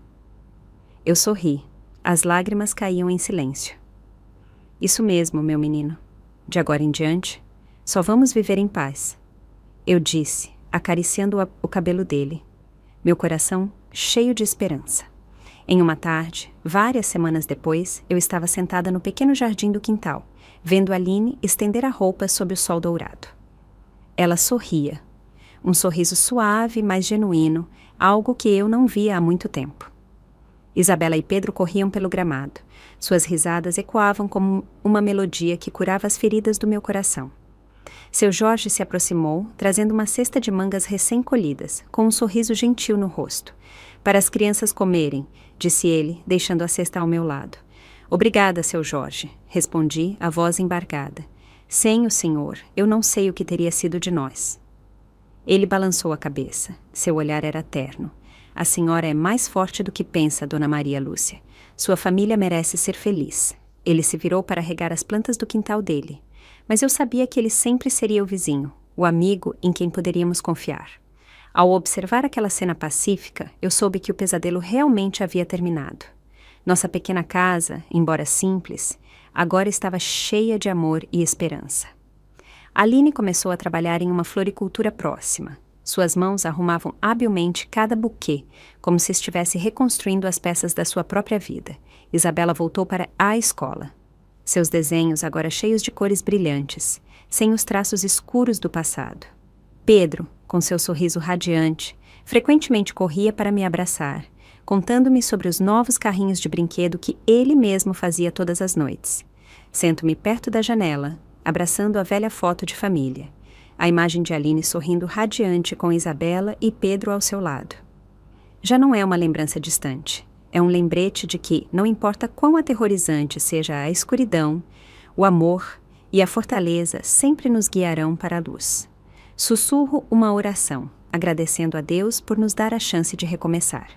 Eu sorri. As lágrimas caíam em silêncio. Isso mesmo, meu menino. De agora em diante, só vamos viver em paz. Eu disse, acariciando o cabelo dele. Meu coração cheio de esperança. Em uma tarde, várias semanas depois, eu estava sentada no pequeno jardim do quintal, vendo Aline estender a roupa sob o sol dourado. Ela sorria. Um sorriso suave, mas genuíno, algo que eu não via há muito tempo. Isabela e Pedro corriam pelo gramado. Suas risadas ecoavam como uma melodia que curava as feridas do meu coração. Seu Jorge se aproximou, trazendo uma cesta de mangas recém-colhidas, com um sorriso gentil no rosto. Para as crianças comerem, disse ele, deixando a cesta ao meu lado. Obrigada, seu Jorge, respondi, a voz embargada. Sem o senhor, eu não sei o que teria sido de nós. Ele balançou a cabeça. Seu olhar era terno. A senhora é mais forte do que pensa, dona Maria Lúcia. Sua família merece ser feliz. Ele se virou para regar as plantas do quintal dele. Mas eu sabia que ele sempre seria o vizinho, o amigo em quem poderíamos confiar. Ao observar aquela cena pacífica, eu soube que o pesadelo realmente havia terminado. Nossa pequena casa, embora simples, agora estava cheia de amor e esperança. Aline começou a trabalhar em uma floricultura próxima. Suas mãos arrumavam habilmente cada buquê, como se estivesse reconstruindo as peças da sua própria vida. Isabela voltou para a escola. Seus desenhos agora cheios de cores brilhantes, sem os traços escuros do passado. Pedro, com seu sorriso radiante, frequentemente corria para me abraçar, contando-me sobre os novos carrinhos de brinquedo que ele mesmo fazia todas as noites. Sento-me perto da janela, abraçando a velha foto de família, a imagem de Aline sorrindo radiante com Isabela e Pedro ao seu lado. Já não é uma lembrança distante. É um lembrete de que, não importa quão aterrorizante seja a escuridão, o amor e a fortaleza sempre nos guiarão para a luz. Sussurro uma oração, agradecendo a Deus por nos dar a chance de recomeçar.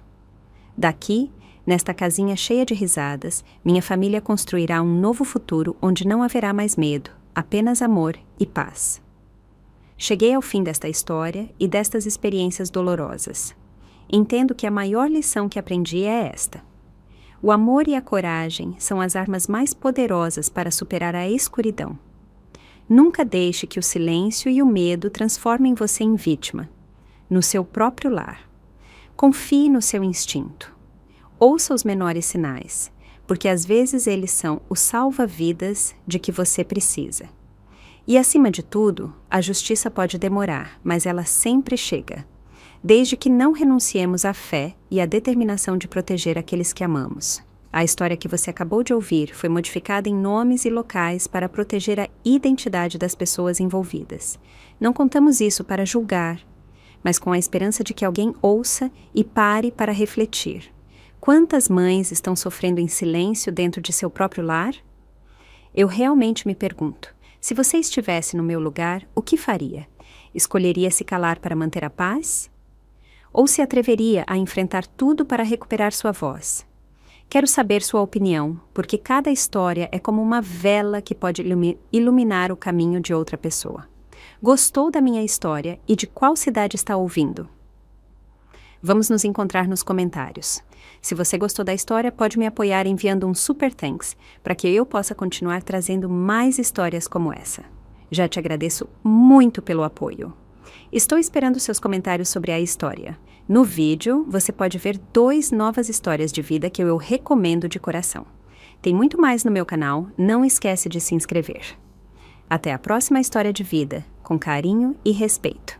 Daqui, nesta casinha cheia de risadas, minha família construirá um novo futuro onde não haverá mais medo, apenas amor e paz. Cheguei ao fim desta história e destas experiências dolorosas. Entendo que a maior lição que aprendi é esta. O amor e a coragem são as armas mais poderosas para superar a escuridão. Nunca deixe que o silêncio e o medo transformem você em vítima, no seu próprio lar. Confie no seu instinto. Ouça os menores sinais, porque às vezes eles são o salva-vidas de que você precisa. E acima de tudo, a justiça pode demorar, mas ela sempre chega, desde que não renunciemos à fé e à determinação de proteger aqueles que amamos. A história que você acabou de ouvir foi modificada em nomes e locais para proteger a identidade das pessoas envolvidas. Não contamos isso para julgar, mas com a esperança de que alguém ouça e pare para refletir. Quantas mães estão sofrendo em silêncio dentro de seu próprio lar? Eu realmente me pergunto, se você estivesse no meu lugar, o que faria? Escolheria se calar para manter a paz? Ou se atreveria a enfrentar tudo para recuperar sua voz? Quero saber sua opinião, porque cada história é como uma vela que pode iluminar o caminho de outra pessoa. Gostou da minha história e de qual cidade está ouvindo? Vamos nos encontrar nos comentários. Se você gostou da história, pode me apoiar enviando um super thanks para que eu possa continuar trazendo mais histórias como essa. Já te agradeço muito pelo apoio. Estou esperando seus comentários sobre a história. No vídeo, você pode ver 2 novas histórias de vida que eu recomendo de coração. Tem muito mais no meu canal, não esquece de se inscrever. Até a próxima história de vida, com carinho e respeito.